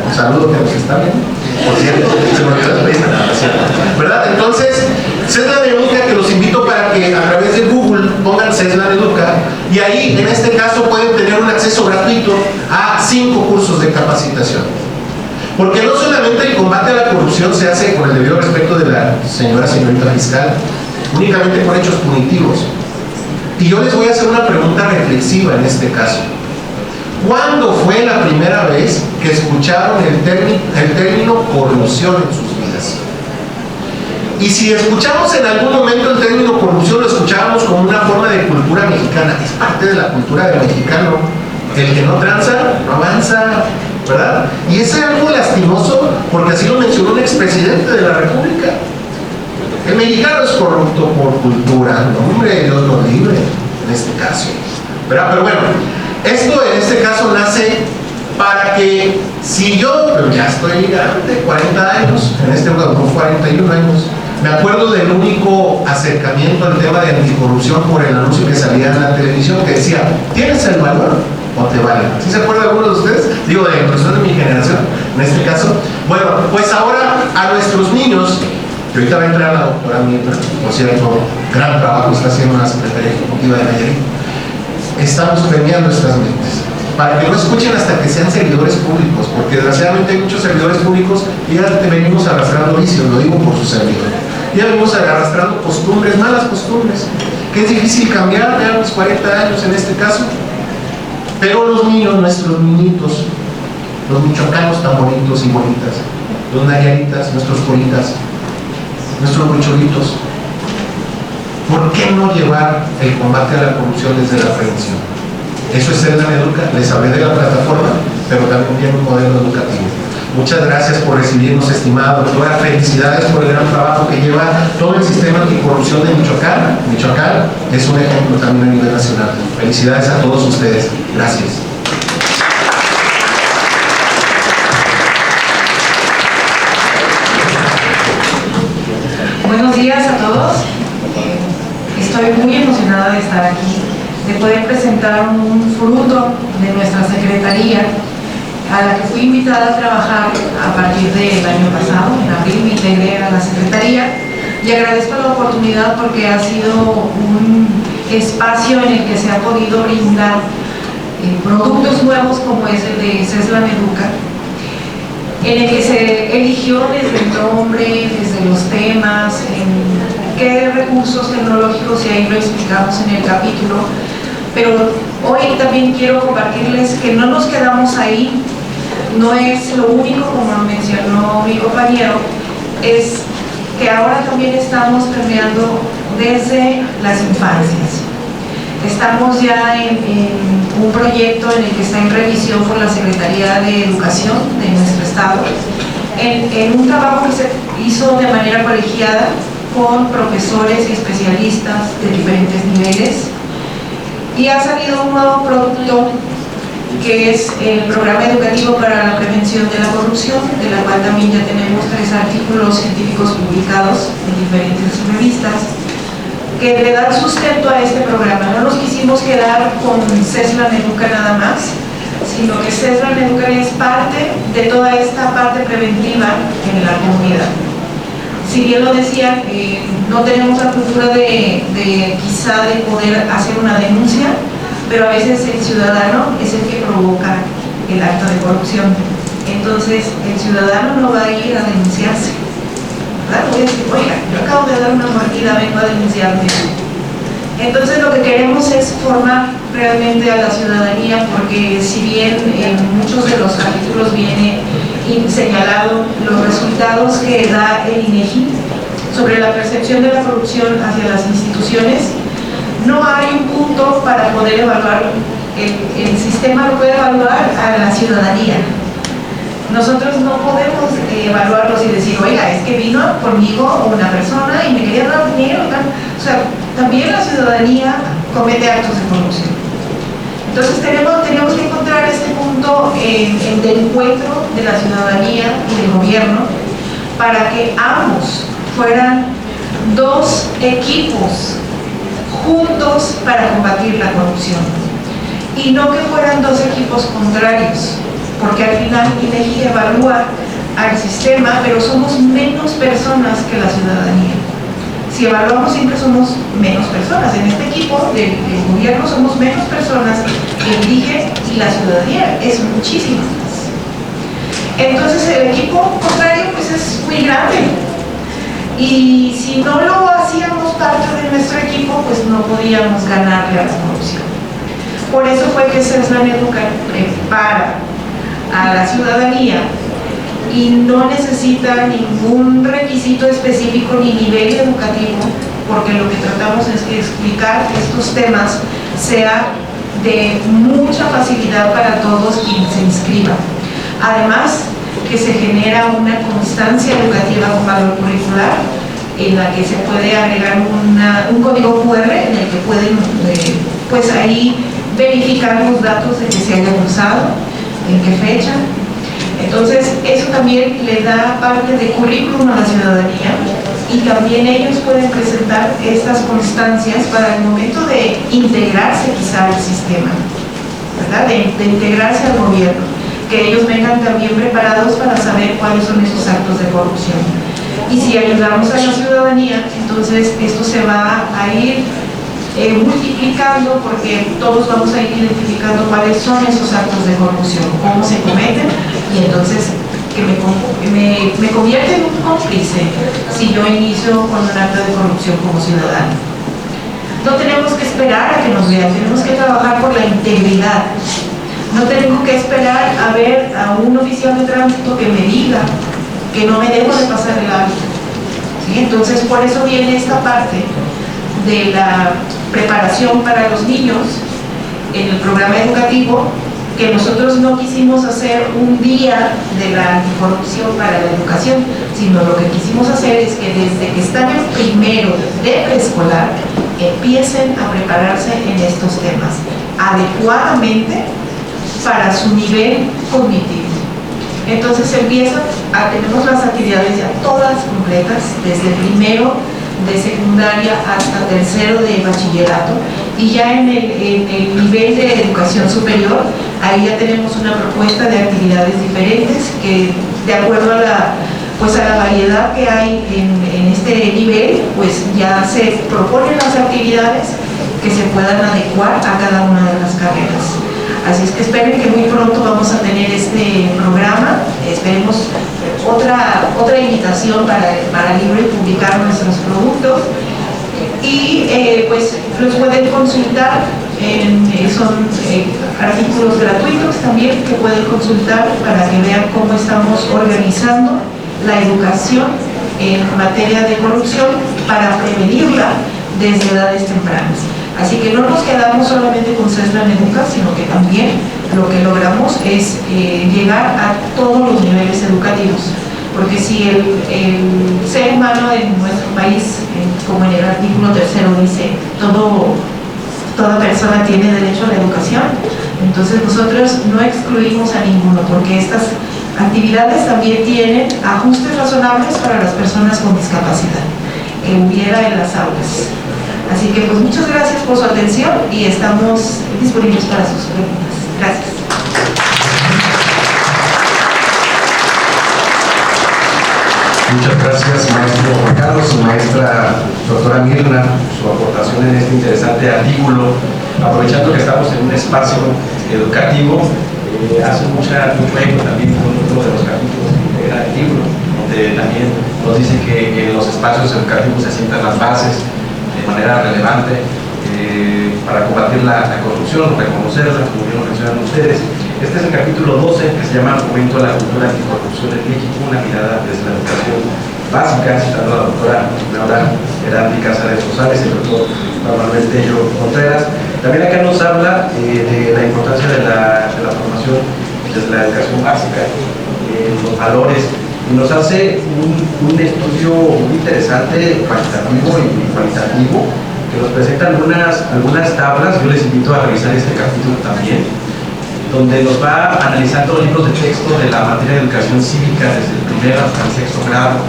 Un saludo que nos está viendo. Por cierto, se me olvidó despedirme, ¿verdad? Entonces, Ceslan Educa, que los invito para que a través de Google pongan Ceslan Educa, y ahí, en este caso, pueden tener un acceso gratuito a 5 cursos de capacitación. Porque no solamente el combate a la corrupción se hace con el debido respeto de la señorita fiscal, únicamente con hechos punitivos. Y yo les voy a hacer una pregunta reflexiva en este caso. ¿Cuándo fue la primera vez que escucharon el término corrupción en sus vidas? Y si escuchamos en algún momento el término corrupción, lo escuchábamos como una forma de cultura mexicana. Es parte de la cultura del mexicano. El que no tranza, no avanza, ¿verdad? Y es algo lastimoso porque así lo mencionó un expresidente de la República. El mexicano es corrupto por cultura, no, hombre, Dios lo libre en este caso, ¿verdad? Pero bueno, esto en este caso nace para que si yo, pero ya estoy grande, 40 años, en este momento 41 años, me acuerdo del único acercamiento al tema de anticorrupción por el anuncio que salía en la televisión que decía, ¿tienes el valor o te vale? ¿Sí se acuerda alguno de ustedes? Digo, de personas de mi generación, en este caso. Bueno, pues ahora a nuestros niños, que ahorita va a entrar la doctora Mitra, por cierto, gran trabajo está haciendo la Secretaría Ejecutiva de Nayarit, estamos premiando estas mentes, para que no escuchen hasta que sean servidores públicos, porque desgraciadamente hay muchos servidores públicos y ya te venimos arrastrando vicios, lo digo por su servidor. Ya venimos arrastrando costumbres, malas costumbres, que es difícil cambiar a los 40 años en este caso. Pero los niños, nuestros niñitos, los michoacanos tan bonitos y bonitas, los nayaritas, nuestros coritas, nuestros huicholitos, ¿por qué no llevar el combate a la corrupción desde la prevención? Eso es Ceslan Educa. Les hablé de la plataforma, pero también tiene un modelo educativo. Muchas gracias por recibirnos, estimada doctora. Felicidades por el gran trabajo que lleva todo el sistema anticorrupción de Michoacán. Michoacán es un ejemplo también a nivel nacional. Felicidades a todos ustedes. Gracias. Buenos días a todos. Estoy muy emocionada de estar aquí, de poder presentar un fruto de nuestra secretaría a la que fui invitada a trabajar a partir del año pasado. En abril me integré a la secretaría y agradezco la oportunidad porque ha sido un espacio en el que se ha podido brindar productos nuevos como es el de Ceslan Educa, en el que se eligió desde el nombre, desde los temas, en qué recursos tecnológicos, y ahí lo explicamos en el capítulo. Pero hoy también quiero compartirles que no nos quedamos ahí, no es lo único, como lo mencionó mi compañero, es que ahora también estamos permeando desde las infancias. Estamos ya en un proyecto en el que está en revisión por la Secretaría de Educación de nuestro estado, en un trabajo que se hizo de manera colegiada con profesores y especialistas de diferentes niveles, y ha salido un nuevo producto que es el Programa Educativo para la Prevención de la Corrupción, de la cual también ya tenemos 3 artículos científicos publicados en diferentes revistas que le dan sustento a este programa. No nos quisimos quedar con Ceslan Educa nada más, sino que Ceslan Educa es parte de toda esta parte preventiva en la comunidad. Si bien lo decía, no tenemos la cultura de quizá de poder hacer una denuncia, pero a veces el ciudadano es el que provoca el acto de corrupción. Entonces el ciudadano no va a ir a denunciarse, ¿verdad? Voy a decir, oiga, yo acabo de dar una mordida, vengo a denunciarme. Entonces lo que queremos es formar realmente a la ciudadanía, porque si bien en muchos de los capítulos viene señalado los resultados que da el INEGI sobre la percepción de la corrupción hacia las instituciones, no hay un punto para poder evaluar, el sistema lo puede evaluar a la ciudadanía. Nosotros no podemos evaluarlos y decir, oiga, es que vino conmigo una persona y me quería dar dinero. O sea, también la ciudadanía comete actos de corrupción. Entonces tenemos que encontrar este punto de encuentro de la ciudadanía y del gobierno para que ambos fueran 2 equipos juntos para combatir la corrupción. Y no que fueran 2 equipos contrarios, porque al final INEGI evalúa al sistema, pero somos menos personas que la ciudadanía. Si evaluamos siempre somos menos personas. En este equipo del gobierno somos menos personas que el INEGI y la ciudadanía, es muchísimo más. Entonces el equipo contrario pues es muy grande. Y si no lo hacíamos parte de nuestro equipo, pues no podíamos ganarle a la corrupción. Por eso fue que Ceslan Educa prepara a la ciudadanía y no necesita ningún requisito específico ni nivel educativo, porque lo que tratamos es que explicar estos temas sea de mucha facilidad para todos quienes se inscriban. Además, que se genera una constancia educativa con valor curricular, en la que se puede agregar un código QR en el que pueden pues ahí verificar los datos de que se hayan usado, en qué fecha. Entonces eso también le da parte de currículum a la ciudadanía, y también ellos pueden presentar estas constancias para el momento de integrarse quizá al sistema, ¿verdad? De integrarse al gobierno, que ellos vengan también preparados para saber cuáles son esos actos de corrupción. Y si ayudamos a la ciudadanía, entonces esto se va a ir multiplicando, porque todos vamos a ir identificando cuáles son esos actos de corrupción, cómo se cometen, y entonces que me convierte en un cómplice si yo inicio con un acto de corrupción como ciudadano. No tenemos que esperar a que nos vean, tenemos que trabajar por la integridad. No tengo que esperar a ver a un oficial de tránsito que me diga que no me debo de pasar el alto. ¿Sí? Entonces, por eso viene esta parte de la preparación para los niños en el programa educativo, que nosotros no quisimos hacer un día de la anticorrupción para la educación, sino lo que quisimos hacer es que desde que están en primero de preescolar empiecen a prepararse en estos temas adecuadamente para su nivel cognitivo. Entonces tenemos las actividades ya todas completas, desde primero de secundaria hasta tercero de bachillerato, y ya en el nivel de educación superior, ahí ya tenemos una propuesta de actividades diferentes que, de acuerdo a la variedad que hay en este nivel, pues ya se proponen las actividades que se puedan adecuar a cada una de las carreras. Así es que esperen que muy pronto vamos a tener este programa. Esperemos otra invitación para Libre y publicar nuestros productos. Y pues los pueden consultar, son artículos gratuitos también que pueden consultar para que vean cómo estamos organizando la educación en materia de corrupción para prevenirla desde edades tempranas. Así que no nos quedamos solamente con Ceslan Educa, sino que también lo que logramos es llegar a todos los niveles educativos. Porque si el ser humano en nuestro país, como en el artículo 3º dice, toda persona tiene derecho a la educación, entonces nosotros no excluimos a ninguno, porque estas actividades también tienen ajustes razonables para las personas con discapacidad que hubiera en las aulas. Así que pues muchas gracias por su atención y estamos disponibles para sus preguntas. Gracias. Muchas gracias, maestro Juan Carlos y maestra doctora Mirna, su aportación en este interesante artículo. Aprovechando que estamos en un espacio educativo, hace mucho eco también con uno de los capítulos que integra el libro, donde también nos dice que en los espacios educativos se sientan las bases de manera relevante para combatir la corrupción, reconocerla, como bien lo mencionan ustedes. Este es el capítulo 12, que se llama Fomento a la cultura anticorrupción en México, una mirada desde la educación básica, citando a la doctora Laura Herandi Cázares Rosales y el doctor Manuel Tello Contreras. También acá nos habla de la importancia de la formación desde la educación básica, los valores, y nos hace un estudio muy interesante, cuantitativo y cualitativo, que nos presenta algunas tablas. Yo les invito a revisar este capítulo también, donde nos va analizando libros de texto de la materia de educación cívica desde el 1º hasta el 6º grado,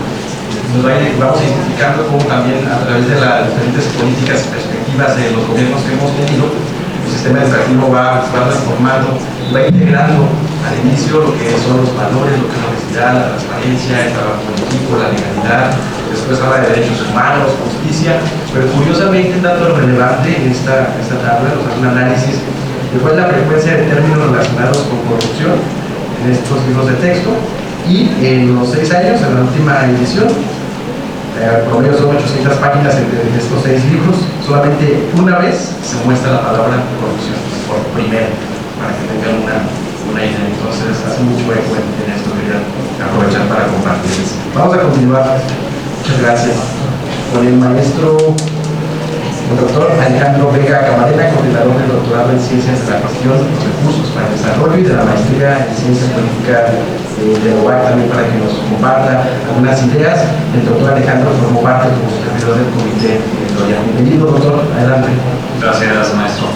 vamos identificando cómo también a través de las diferentes políticas y perspectivas de los gobiernos que hemos tenido, el sistema educativo va transformando, va integrando al inicio lo que son los valores, lo que es la honestidad, la transparencia, el trabajo en equipo, la legalidad, después habla de derechos humanos, justicia, pero curiosamente un dato relevante en esta tabla nos hace un análisis de cuál es la frecuencia de términos relacionados con corrupción en estos libros de texto, y en los 6 años, en la última edición, por lo menos son 800 páginas en estos 6 libros, solamente una vez se muestra la palabra corrupción, por primera, para que tengan una idea. Entonces hace mucho eco en esto, quería aprovechar para compartirles. Vamos a continuar, muchas gracias, con el maestro, el doctor Alejandro Vega Camarena, coordinador del doctorado en Ciencias de la Gestión, los recursos para el desarrollo, y de la maestría en Ciencia Política de la UAC, también para que nos comparta algunas ideas. El doctor Alejandro formó parte como servidor del comité editorial. Bienvenido, doctor, adelante. Gracias, maestro.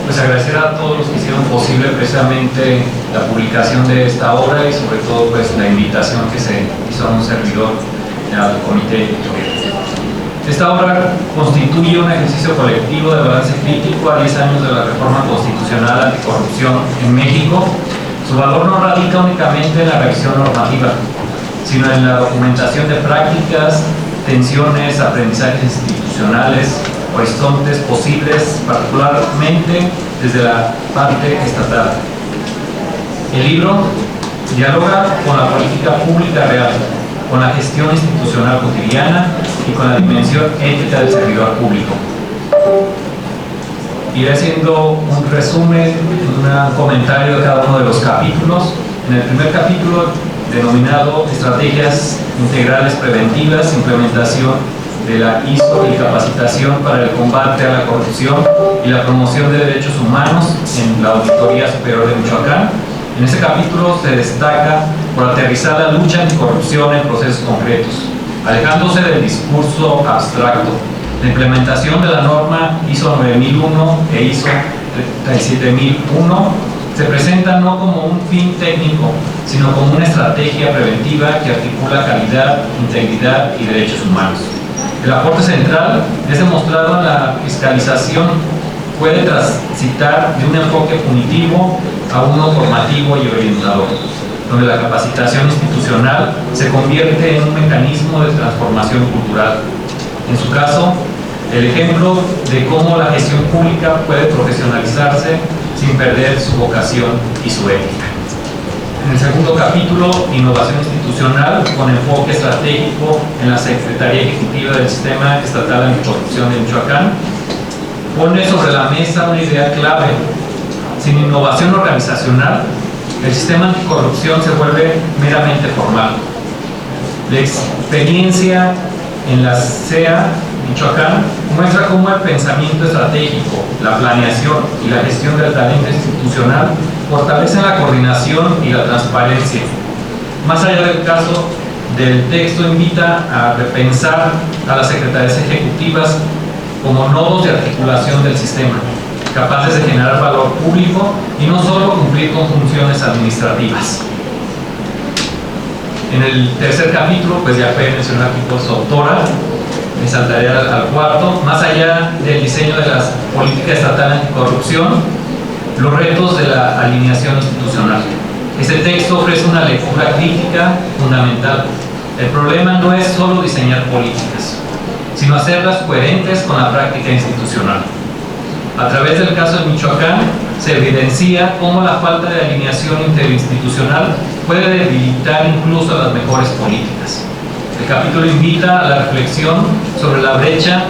Pues agradecer a todos los que hicieron posible precisamente la publicación de esta obra y sobre todo pues la invitación que se hizo a un servidor al comité editorial. Esta obra constituye un ejercicio colectivo de balance crítico a 10 años de la reforma constitucional anticorrupción en México. Su valor no radica únicamente en la revisión normativa, sino en la documentación de prácticas, tensiones, aprendizajes institucionales, horizontes posibles, particularmente desde la parte estatal. El libro dialoga con la política pública real, con la gestión institucional cotidiana y con la dimensión ética del servidor público. Iré haciendo un resumen, un comentario de cada uno de los capítulos. En el primer capítulo, denominado Estrategias Integrales Preventivas, implementación de la ISO y capacitación para el combate a la corrupción y la promoción de derechos humanos en la Auditoría Superior de Michoacán. En este capítulo se destaca por aterrizar la lucha anticorrupción en procesos concretos, alejándose del discurso abstracto. La implementación de la norma ISO 9001 e ISO 37001 se presenta no como un fin técnico, sino como una estrategia preventiva que articula calidad, integridad y derechos humanos. El aporte central es demostrado en la fiscalización. Puede transitar de un enfoque punitivo a uno formativo y orientador, donde la capacitación institucional se convierte en un mecanismo de transformación cultural. En su caso, el ejemplo de cómo la gestión pública puede profesionalizarse sin perder su vocación y su ética. En el segundo capítulo, Innovación Institucional, con enfoque estratégico en la Secretaría Ejecutiva del Sistema Estatal Anticorrupción de Michoacán, pone sobre la mesa una idea clave. Sin innovación organizacional, el sistema anticorrupción se vuelve meramente formal. La experiencia en la CEA Michoacán muestra cómo el pensamiento estratégico, la planeación y la gestión del talento institucional fortalecen la coordinación y la transparencia. Más allá del caso del texto, invita a repensar a las secretarías ejecutivas como nodos de articulación del sistema, capaces de generar valor público y no solo cumplir con funciones administrativas. En el tercer capítulo, pues ya fue mencionar aquí por su autora, me saltaré al cuarto. Más allá del diseño de la política estatal anticorrupción, los retos de la alineación institucional. Este texto ofrece una lectura crítica fundamental. El problema no es solo diseñar políticas, sino hacerlas coherentes con la práctica institucional. A través del caso de Michoacán, se evidencia cómo la falta de alineación interinstitucional puede debilitar incluso las mejores políticas. El capítulo invita a la reflexión sobre la brecha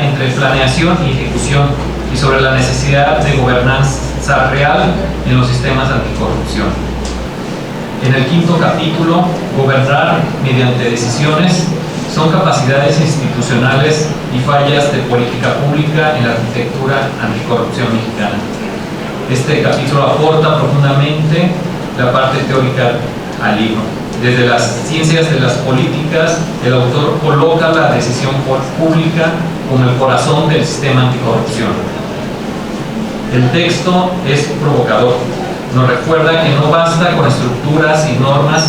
entre planeación y ejecución y sobre la necesidad de gobernanza real en los sistemas anticorrupción. En el quinto capítulo, Gobernar mediante decisiones, son capacidades institucionales y fallas de política pública en la arquitectura anticorrupción mexicana. Este capítulo aporta profundamente la parte teórica al libro. Desde las ciencias de las políticas, el autor coloca la decisión pública como el corazón del sistema anticorrupción. El texto es provocador, nos recuerda que no basta con estructuras y normas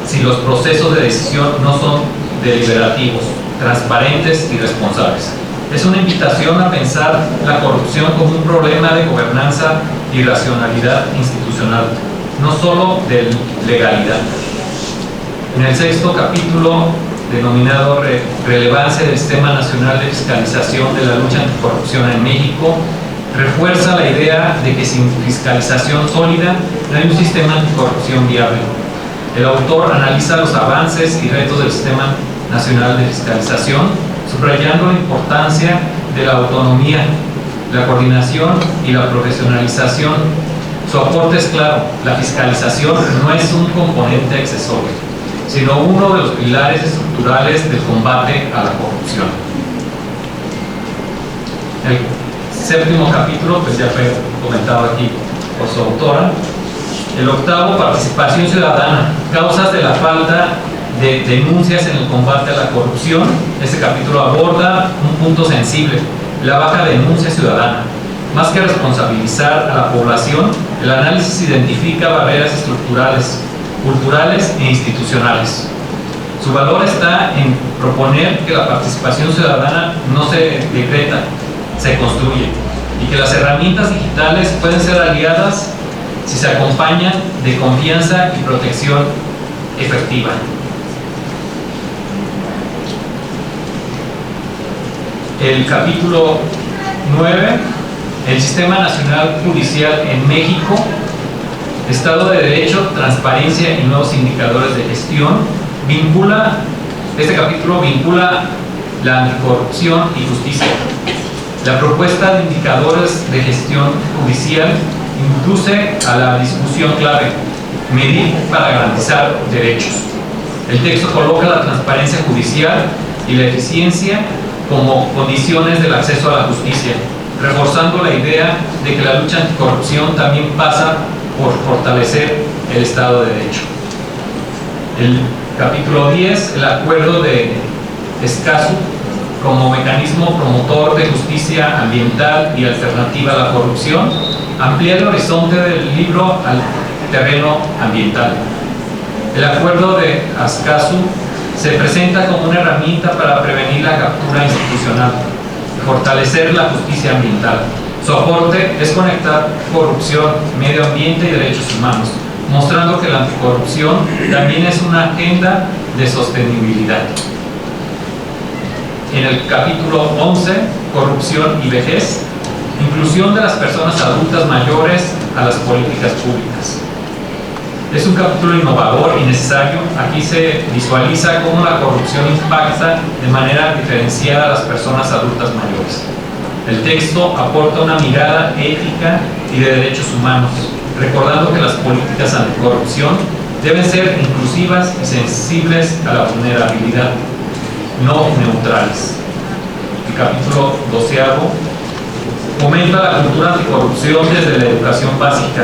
si los procesos de decisión no son deliberativos, transparentes y responsables. Es una invitación a pensar la corrupción como un problema de gobernanza y racionalidad institucional, no solo de legalidad. En el sexto capítulo, denominado Relevancia del Sistema Nacional de Fiscalización de la Lucha Anticorrupción en México, refuerza la idea de que sin fiscalización sólida no hay un sistema anticorrupción viable. El autor analiza los avances y retos del Sistema Nacional de Fiscalización, subrayando la importancia de la autonomía, la coordinación y la profesionalización. Su aporte es claro: la fiscalización no es un componente accesorio, sino uno de los pilares estructurales del combate a la corrupción. El séptimo capítulo, pues ya fue comentado aquí por su autora. El octavo, participación ciudadana, causas de la falta de denuncias en el combate a la corrupción. Este capítulo aborda un punto sensible: la baja denuncia ciudadana. Más que responsabilizar a la población, el análisis identifica barreras estructurales, culturales e institucionales. Su valor está en proponer que la participación ciudadana no se decreta, se construye, y que las herramientas digitales pueden ser aliadas si se acompañan de confianza y protección efectiva. El capítulo 9, el Sistema Nacional Judicial en México, Estado de Derecho, transparencia y nuevos indicadores de gestión. Este capítulo vincula la anticorrupción y justicia. La propuesta de indicadores de gestión judicial induce a la discusión clave: medir para garantizar derechos. El texto coloca la transparencia judicial y la eficiencia como condiciones del acceso a la justicia, reforzando la idea de que la lucha anticorrupción también pasa por fortalecer el Estado de Derecho. El capítulo 10, el acuerdo de Escazú como mecanismo promotor de justicia ambiental y alternativa a la corrupción, amplía el horizonte del libro al terreno ambiental. El acuerdo de Escazú se presenta como una herramienta para prevenir la captura institucional y fortalecer la justicia ambiental. Su aporte es conectar corrupción, medio ambiente y derechos humanos, mostrando que la anticorrupción también es una agenda de sostenibilidad. En el capítulo 11, corrupción y vejez, inclusión de las personas adultas mayores a las políticas públicas. Es un capítulo innovador y necesario. Aquí se visualiza cómo la corrupción impacta de manera diferenciada a las personas adultas mayores. El texto aporta una mirada ética y de derechos humanos, recordando que las políticas anticorrupción deben ser inclusivas y sensibles a la vulnerabilidad, no neutrales. El capítulo 12 fomenta la cultura anticorrupción desde la educación básica.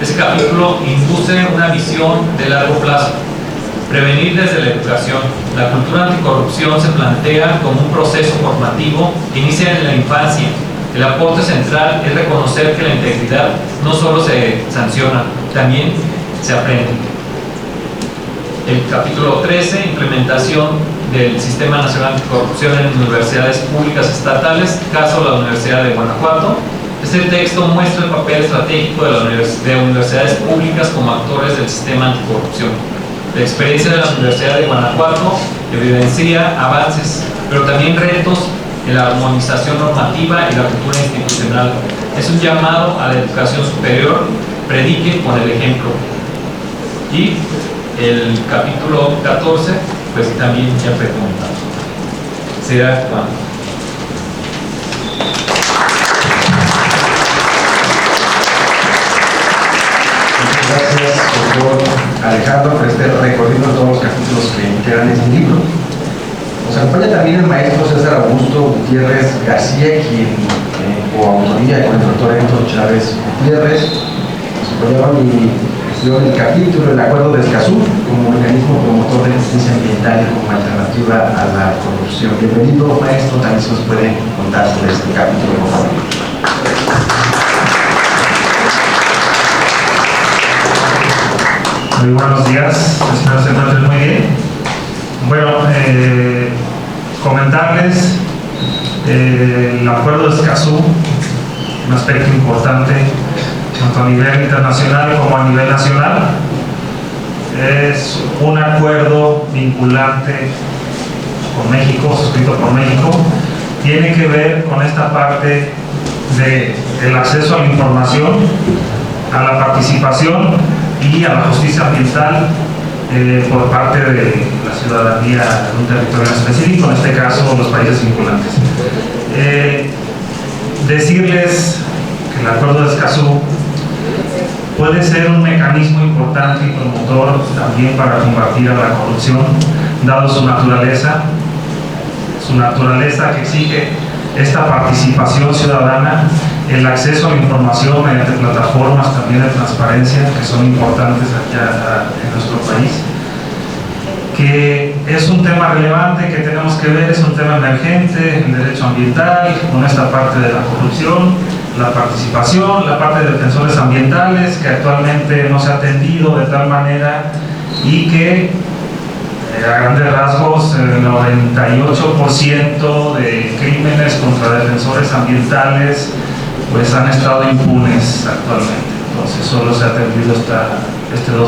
Este capítulo induce una visión de largo plazo: prevenir desde la educación. La cultura anticorrupción se plantea como un proceso formativo que inicia en la infancia. El aporte central es reconocer que la integridad no solo se sanciona, también se aprende. El capítulo 13, implementación del Sistema Nacional Anticorrupción en universidades públicas estatales, caso la Universidad de Guanajuato. Este texto muestra el papel estratégico de universidades públicas como actores del sistema anticorrupción. La experiencia de la Universidad de Guanajuato evidencia avances, pero también retos en la armonización normativa y la cultura institucional. Es un llamado a la educación superior: predique con el ejemplo. Y el capítulo 14, pues también ya fue comentado. Será cuando. Gracias, doctor Alejandro, por este recorrido de todos los capítulos que integran este libro. Nos acompaña también el maestro César Augusto Gutiérrez García, quien en coautoría con el doctor Héctor Chávez Gutiérrez nos apoyaron y estudió el capítulo El acuerdo de Escazú como mecanismo promotor de justicia ambiental y como alternativa a la corrupción. Bienvenido, maestro, también se nos puede contar sobre este capítulo, por favor. Muy buenos días, espero se encuentren muy bien. Bueno, comentarles el acuerdo de Escazú, un aspecto importante tanto a nivel internacional como a nivel nacional. Es un acuerdo vinculante con México, suscrito por México. Tiene que ver con esta parte del acceso a la información, a la participación y a la justicia ambiental por parte de la ciudadanía de un territorio específico, en este caso los países vinculantes. Decirles que el acuerdo de Escazú puede ser un mecanismo importante y promotor también para combatir a la corrupción, dado su naturaleza que exige esta participación ciudadana, el acceso a la información mediante plataformas también de transparencia que son importantes aquí en nuestro país, que es un tema relevante que tenemos que ver, es un tema emergente, el derecho ambiental, con esta parte de la corrupción, la participación, la parte de defensores ambientales que actualmente no se ha atendido de tal manera y que a grandes rasgos el 98% de crímenes contra defensores ambientales pues han estado impunes actualmente, entonces solo se ha atendido este 2%.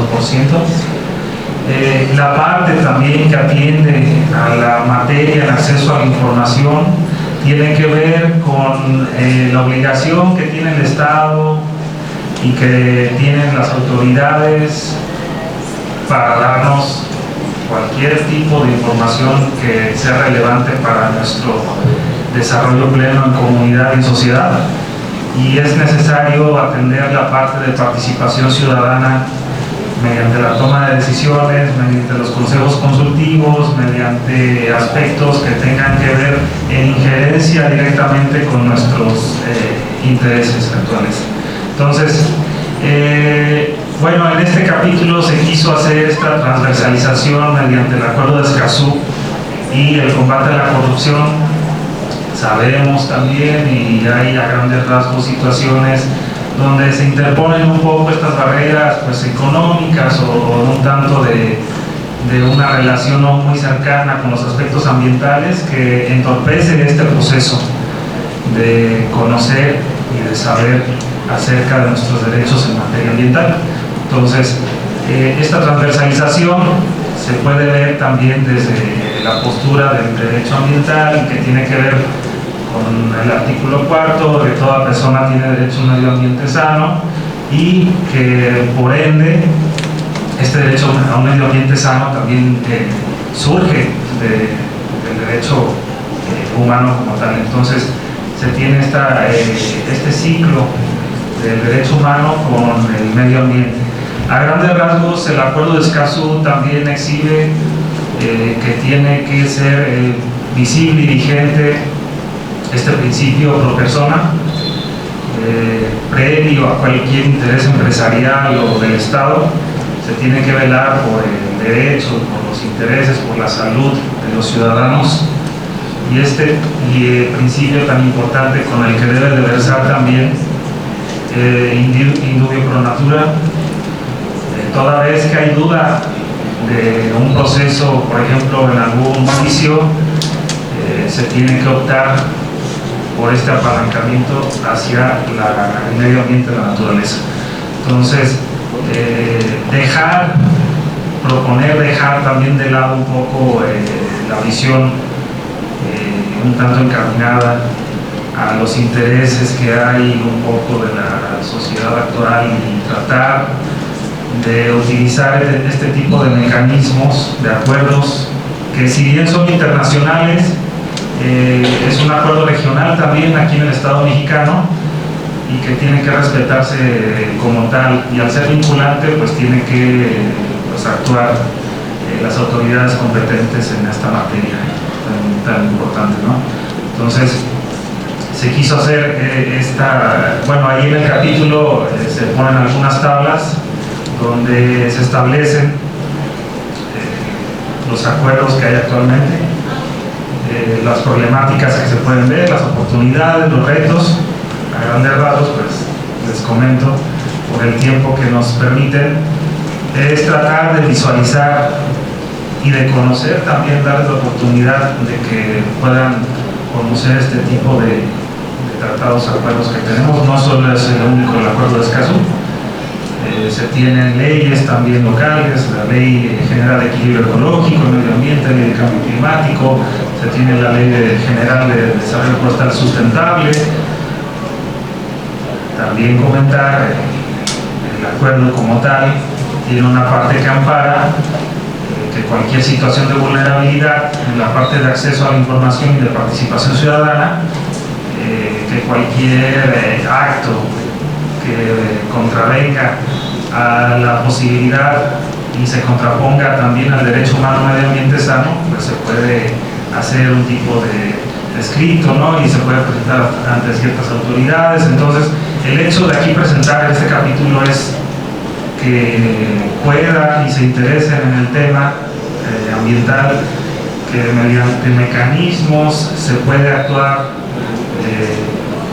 La parte también que atiende a la materia, el acceso a la información, tiene que ver con la obligación que tiene el Estado y que tienen las autoridades para darnos cualquier tipo de información que sea relevante para nuestro desarrollo pleno en comunidad y en sociedad. Y es necesario atender la parte de participación ciudadana mediante la toma de decisiones, mediante los consejos consultivos, mediante aspectos que tengan que ver en injerencia directamente con nuestros intereses actuales. Entonces, bueno, en este capítulo se quiso hacer esta transversalización mediante el acuerdo de Escazú y el combate a la corrupción. Sabemos también, y hay a grandes rasgos situaciones donde se interponen un poco estas barreras pues, económicas o un tanto de una relación no muy cercana con los aspectos ambientales que entorpecen este proceso de conocer y de saber acerca de nuestros derechos en materia ambiental. Entonces, esta transversalización se puede ver también desde la postura del derecho ambiental, que tiene que ver con el artículo 4 de que toda persona tiene derecho a un medio ambiente sano y que por ende este derecho a un medio ambiente sano también surge del derecho humano como tal. Entonces se tiene este ciclo del derecho humano con el medio ambiente. A grandes rasgos el acuerdo de Escazú también exhibe que tiene que ser visible y vigente este principio pro persona, previo a cualquier interés empresarial o del Estado. Se tiene que velar por el derecho, por los intereses, por la salud de los ciudadanos, y este principio tan importante con el que debe de versar también indubio pro natura, toda vez que hay duda de un proceso, por ejemplo en algún juicio, se tiene que optar por este apalancamiento hacia el medio ambiente y la naturaleza. Entonces, dejar también de lado un poco la visión un tanto encaminada a los intereses que hay un poco de la sociedad actual y tratar de utilizar este tipo de mecanismos, de acuerdos que si bien son internacionales, es un acuerdo regional también aquí en el Estado mexicano y que tiene que respetarse como tal, y al ser vinculante pues tiene que actuar las autoridades competentes en esta materia tan importante, ¿no? Entonces se quiso hacer bueno, ahí en el capítulo se ponen algunas tablas donde se establecen los acuerdos que hay actualmente, las problemáticas que se pueden ver, las oportunidades, los retos. A grandes rasgos pues les comento por el tiempo que nos permiten. es tratar de visualizar y de conocer, también darles la oportunidad de que puedan conocer este tipo de tratados, acuerdos que tenemos. No solo es el único el acuerdo de Escazú, se tienen leyes también locales, la Ley General de Equilibrio Ecológico, el Medio Ambiente, la Ley de Cambio Climático, se tiene la Ley General de Desarrollo Forestal Sustentable. También comentar, el acuerdo como tal tiene una parte que ampara que cualquier situación de vulnerabilidad en la parte de acceso a la información y de participación ciudadana, que cualquier acto que contravenga a la posibilidad y se contraponga también al derecho humano a medio ambiente sano, pues se puede hacer un tipo de escrito, ¿no? Y se puede presentar ante ciertas autoridades. Entonces, el hecho de aquí presentar este capítulo es que puedan y se interesen en el tema ambiental, que mediante mecanismos se puede actuar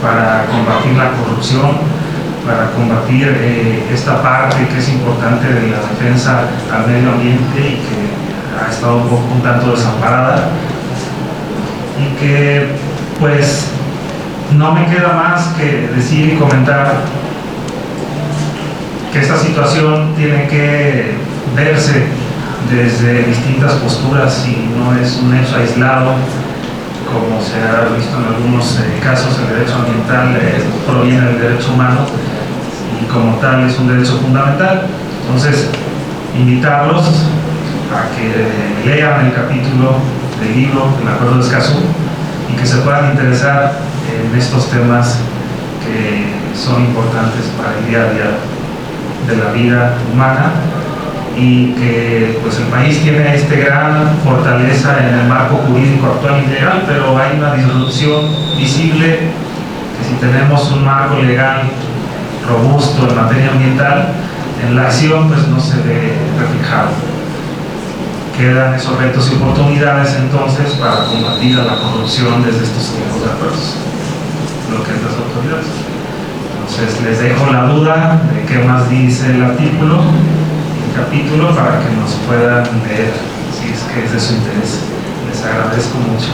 para combatir la corrupción, para combatir esta parte que es importante de la defensa al medio ambiente y que ha estado un tanto desamparada, y que pues no me queda más que decir y comentar que esta situación tiene que verse desde distintas posturas y no es un hecho aislado, como se ha visto en algunos casos. El derecho ambiental proviene del derecho humano y como tal es un derecho fundamental. Entonces, invitarlos a que lean el capítulo del libro El Acuerdo de Escazú y que se puedan interesar en estos temas que son importantes para el día a día de la vida humana, y que pues el país tiene gran fortaleza en el marco jurídico actual y legal, pero hay una disrupción visible que si tenemos un marco legal robusto en materia ambiental, en la acción pues no se ve reflejado. Quedan esos retos y oportunidades entonces para combatir a la corrupción desde estos tipos de acuerdos, lo que es las autoridades. Entonces les dejo la duda de qué más dice el artículo, el capítulo, para que nos puedan leer si es que es de su interés. Les agradezco mucho.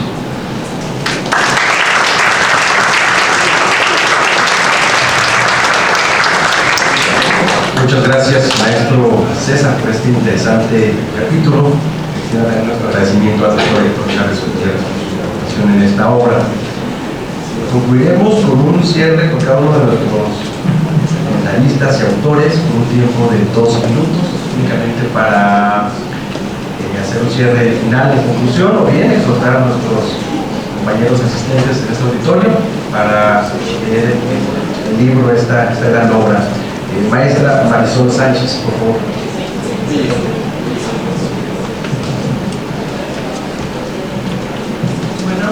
Muchas gracias, maestro César, por este interesante capítulo. Quiero dar nuestro agradecimiento al doctor Héctor Chávez Gutiérrez por su aportación en esta obra. Concluiremos con un cierre con cada uno de nuestros comentaristas y autores, con un tiempo de 2 minutos, únicamente para hacer un cierre final de conclusión, o bien exhortar a nuestros compañeros asistentes en este auditorio para leer el libro, esta gran obra. Maestra Marisol Sánchez, por favor. Bueno,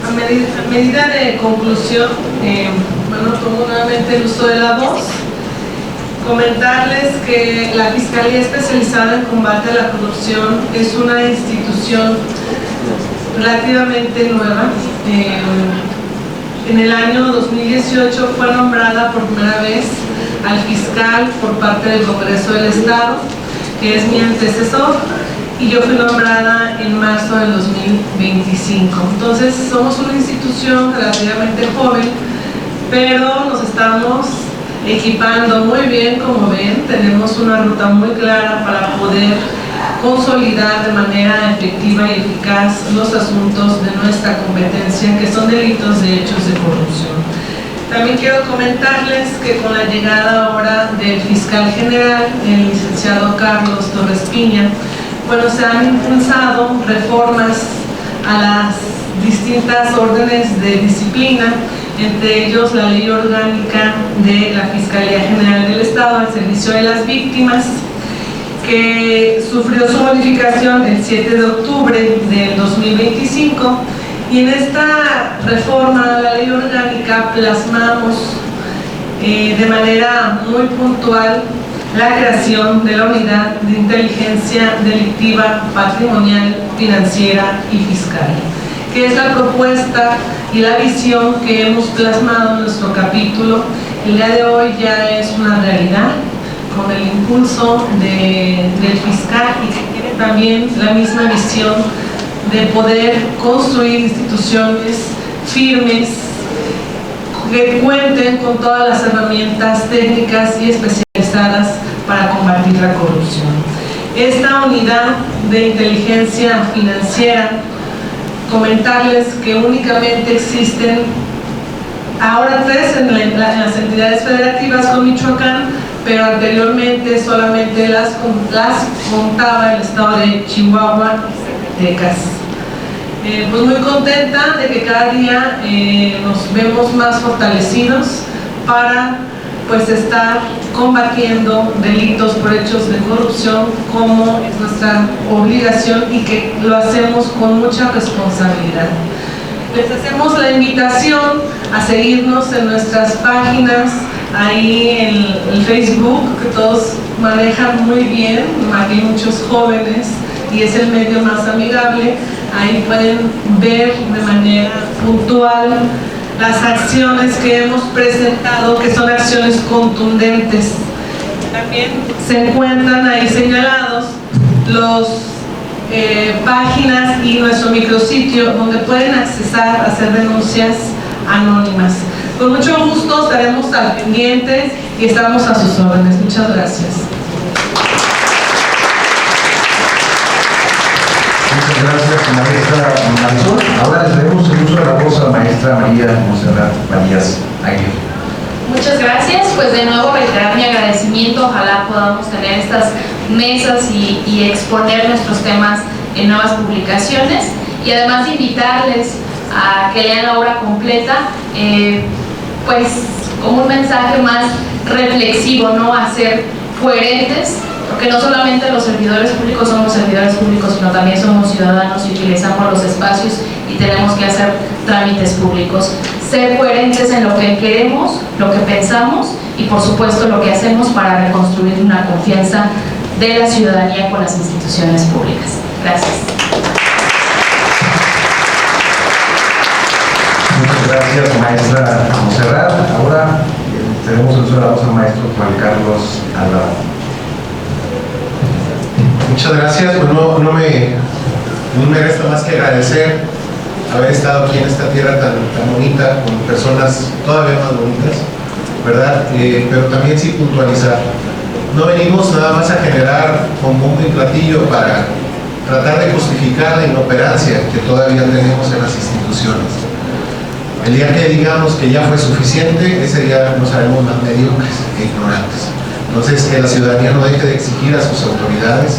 a medida de conclusión, tomo nuevamente el uso de la voz. Comentarles que la Fiscalía Especializada en Combate a la Corrupción es una institución relativamente nueva. En el año 2018 fue nombrada por primera vez al fiscal por parte del Congreso del Estado, que es mi antecesor, y yo fui nombrada en marzo del 2025. Entonces somos una institución relativamente joven, pero nos estamos equipando muy bien, como ven. Tenemos una ruta muy clara para poder consolidar de manera efectiva y eficaz los asuntos de nuestra competencia, que son delitos de hechos de corrupción. También quiero comentarles que con la llegada ahora del fiscal general, el licenciado Carlos Torres Piña, se han impulsado reformas a las distintas órdenes de disciplina, entre ellos la Ley Orgánica de la Fiscalía General del Estado al servicio de las víctimas, que sufrió su modificación el 7 de octubre del 2025, y en esta reforma a la ley orgánica plasmamos de manera muy puntual la creación de la Unidad de Inteligencia Delictiva, Patrimonial, Financiera y Fiscal, que es la propuesta y la visión que hemos plasmado en nuestro capítulo. El día de hoy ya es una realidad. con el impulso del fiscal y que tiene también la misma visión de poder construir instituciones firmes que cuenten con todas las herramientas técnicas y especializadas para combatir la corrupción. Esta unidad de inteligencia financiera, comentarles que únicamente existen ahora 3 en las entidades federativas con Michoacán, pero anteriormente solamente las contaba el estado de Chihuahua y Zacatecas. Pues muy contenta de que cada día nos vemos más fortalecidos para pues estar combatiendo delitos por hechos de corrupción como es nuestra obligación y que lo hacemos con mucha responsabilidad. Les hacemos la invitación a seguirnos en nuestras páginas, ahí en el Facebook, que todos manejan muy bien, aquí hay muchos jóvenes y es el medio más amigable. Ahí pueden ver de manera puntual las acciones que hemos presentado, que son acciones contundentes. También se encuentran ahí señalados los páginas y nuestro micrositio donde pueden accesar a hacer denuncias anónimas. Con mucho gusto estaremos al pendiente y estamos a sus órdenes. Muchas gracias. Muchas gracias, maestra Marisol. Ahora les daremos el uso de la voz a la maestra María Monserrat Varías Aguirre. Muchas gracias, pues de nuevo reiterar mi agradecimiento, ojalá podamos tener estas mesas y exponer nuestros temas en nuevas publicaciones y además invitarles a que lean la obra completa, pues como un mensaje más reflexivo, ¿no? A ser coherentes, porque no solamente los servidores públicos somos servidores públicos, sino también somos ciudadanos y utilizamos los espacios y tenemos que hacer trámites públicos. Ser coherentes en lo que queremos, lo que pensamos y por supuesto lo que hacemos para reconstruir una confianza de la ciudadanía con las instituciones públicas. Gracias. Muchas gracias, maestra Monserrat. Ahora tenemos el uso de la voz al maestro Juan Carlos Alvarado. Muchas gracias. Pues no me resta más que agradecer haber estado aquí en esta tierra tan bonita, con personas todavía más bonitas, ¿verdad? Pero también sí puntualizar. No venimos nada más a generar con bombo y platillo para tratar de justificar la inoperancia que todavía tenemos en las instituciones. El día que digamos que ya fue suficiente, ese día nos haremos más mediocres e ignorantes. Entonces, que la ciudadanía no deje de exigir a sus autoridades.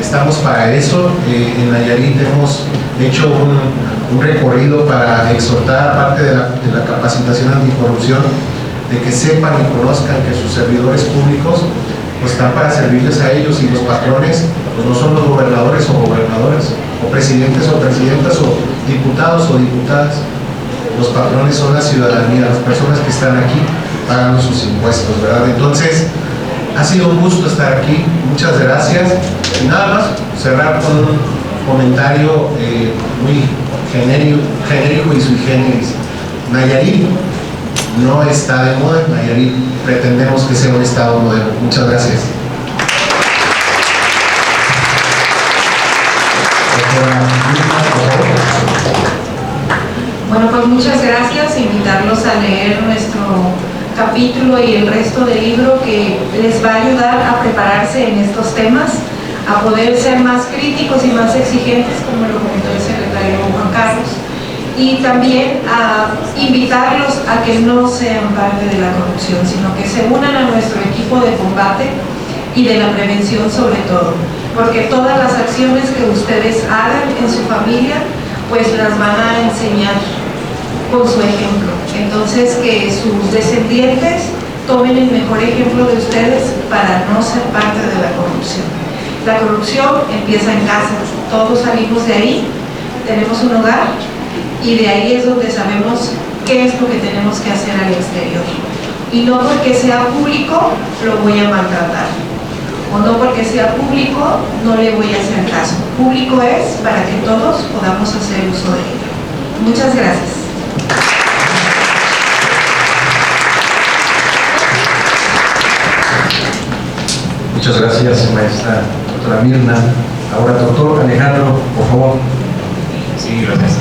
Estamos para eso. En Nayarit hemos hecho un recorrido para exhortar, aparte de la capacitación anticorrupción, de que sepan y conozcan que sus servidores públicos pues están para servirles a ellos, y los patrones pues no son los gobernadores o gobernadoras, o presidentes o presidentas, o diputados o diputadas. Los patrones son la ciudadanía, las personas que están aquí pagando sus impuestos, ¿verdad? Entonces, ha sido un gusto estar aquí, muchas gracias. Y nada más, cerrar con un comentario muy genérico y sui generis. Nayarit no está de moda, Nayarit pretendemos que sea un estado moderno. Muchas gracias. Bueno, pues muchas gracias, invitarlos a leer nuestro capítulo y el resto del libro que les va a ayudar a prepararse en estos temas, a poder ser más críticos y más exigentes, como lo comentó el secretario Juan Carlos, y también a invitarlos a que no sean parte de la corrupción, sino que se unan a nuestro equipo de combate y de la prevención sobre todo, porque todas las acciones que ustedes hagan en su familia, pues las van a enseñar con su ejemplo. Entonces, que sus descendientes tomen el mejor ejemplo de ustedes para no ser parte de la corrupción. La corrupción empieza en casa, todos salimos de ahí, tenemos un hogar y de ahí es donde sabemos qué es lo que tenemos que hacer al exterior. Y no porque sea público lo voy a maltratar, o no porque sea público no le voy a hacer caso. Público es para que todos podamos hacer uso de ello. Muchas gracias. Muchas gracias, maestra doctora Mirna. Ahora, doctor Alejandro, por favor. Sí, gracias.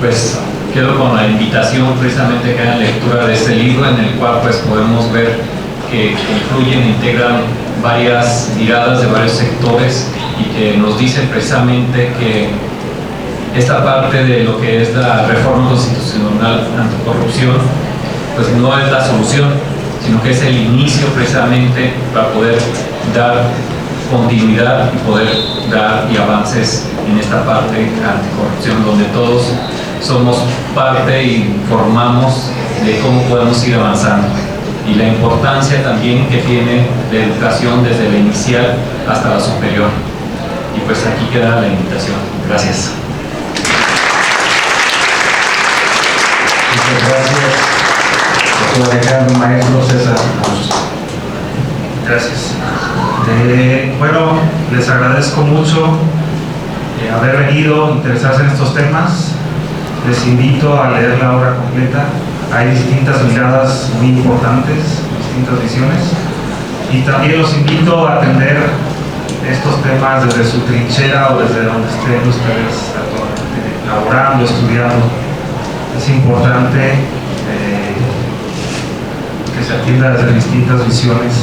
Pues quedo con la invitación precisamente que hagan lectura de este libro, en el cual pues podemos ver que confluyen e integran varias miradas de varios sectores y que nos dicen precisamente que esta parte de lo que es la reforma constitucional anticorrupción pues no es la solución, sino que es el inicio precisamente para poder dar continuidad y poder dar y avances en esta parte anticorrupción, donde todos somos parte y formamos de cómo podemos ir avanzando, y la importancia también que tiene la educación desde la inicial hasta la superior. Y pues aquí queda la invitación. Gracias. Muchas gracias, doctor Alejandro. Maestro César. Gracias. Bueno, les agradezco mucho haber venido, interesarse en estos temas. Les invito a leer la obra completa. Hay distintas miradas muy importantes, distintas visiones. Y también los invito a atender estos temas desde su trinchera o desde donde estén ustedes laborando, estudiando. Es importante que se atienda desde distintas visiones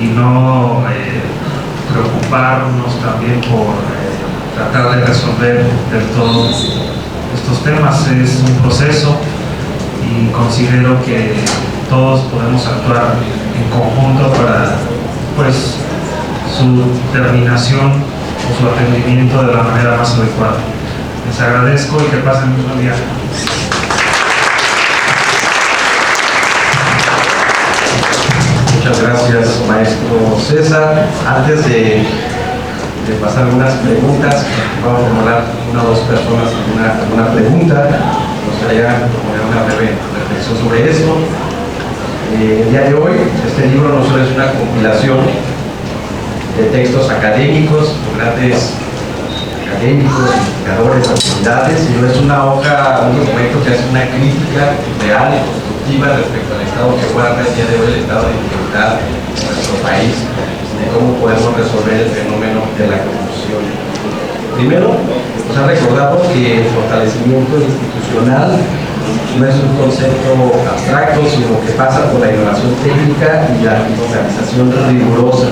y no preocuparnos también por tratar de resolver del todo estos temas. Es un proceso y considero que todos podemos actuar en conjunto para pues su terminación o su atendimiento de la manera más adecuada. Les agradezco y que pasen un buen día. Muchas gracias, maestro César. Antes de pasar algunas preguntas, vamos a formular una o dos personas alguna pregunta. Nos gustaría proponer una breve reflexión sobre esto. El día de hoy, este libro no solo es una compilación de textos académicos, grandes académicos, investigadores, autoridades, sino es una hoja, un documento que hace una crítica real y constructiva respecto al estado que guarda el día de hoy el estado de integridad de nuestro país, de cómo podemos resolver el fenómeno de la corrupción. Primero, nos ha recordado que el fortalecimiento institucional no es un concepto abstracto, sino que pasa por la innovación técnica y la organización rigurosa.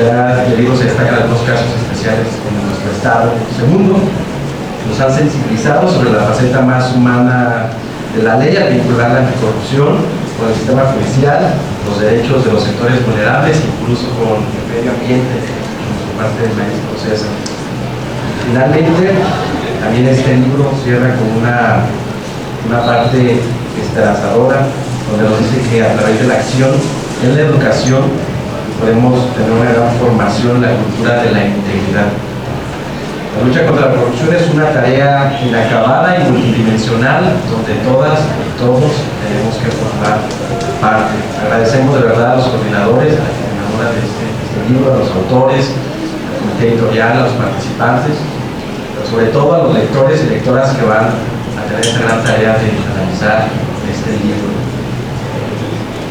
Ya el libro se destacan algunos casos especiales en nuestro estado. Segundo, nos han sensibilizado sobre la faceta más humana de la ley al vincular la anticorrupción con el sistema judicial, los derechos de los sectores vulnerables, incluso con el medio ambiente, por parte del maestro César. Finalmente, también este libro cierra con una parte esperanzadora, donde nos dice que a través de la acción en la educación podemos tener una gran formación en la cultura de la integridad. La lucha contra la corrupción es una tarea inacabada y multidimensional, donde todas y todos tenemos que formar parte. Agradecemos de verdad a los coordinadores, a la coordinadora de este libro, a los autores, al comité editorial, a los participantes, pero sobre todo a los lectores y lectoras que van a tener esta gran tarea de analizar este libro.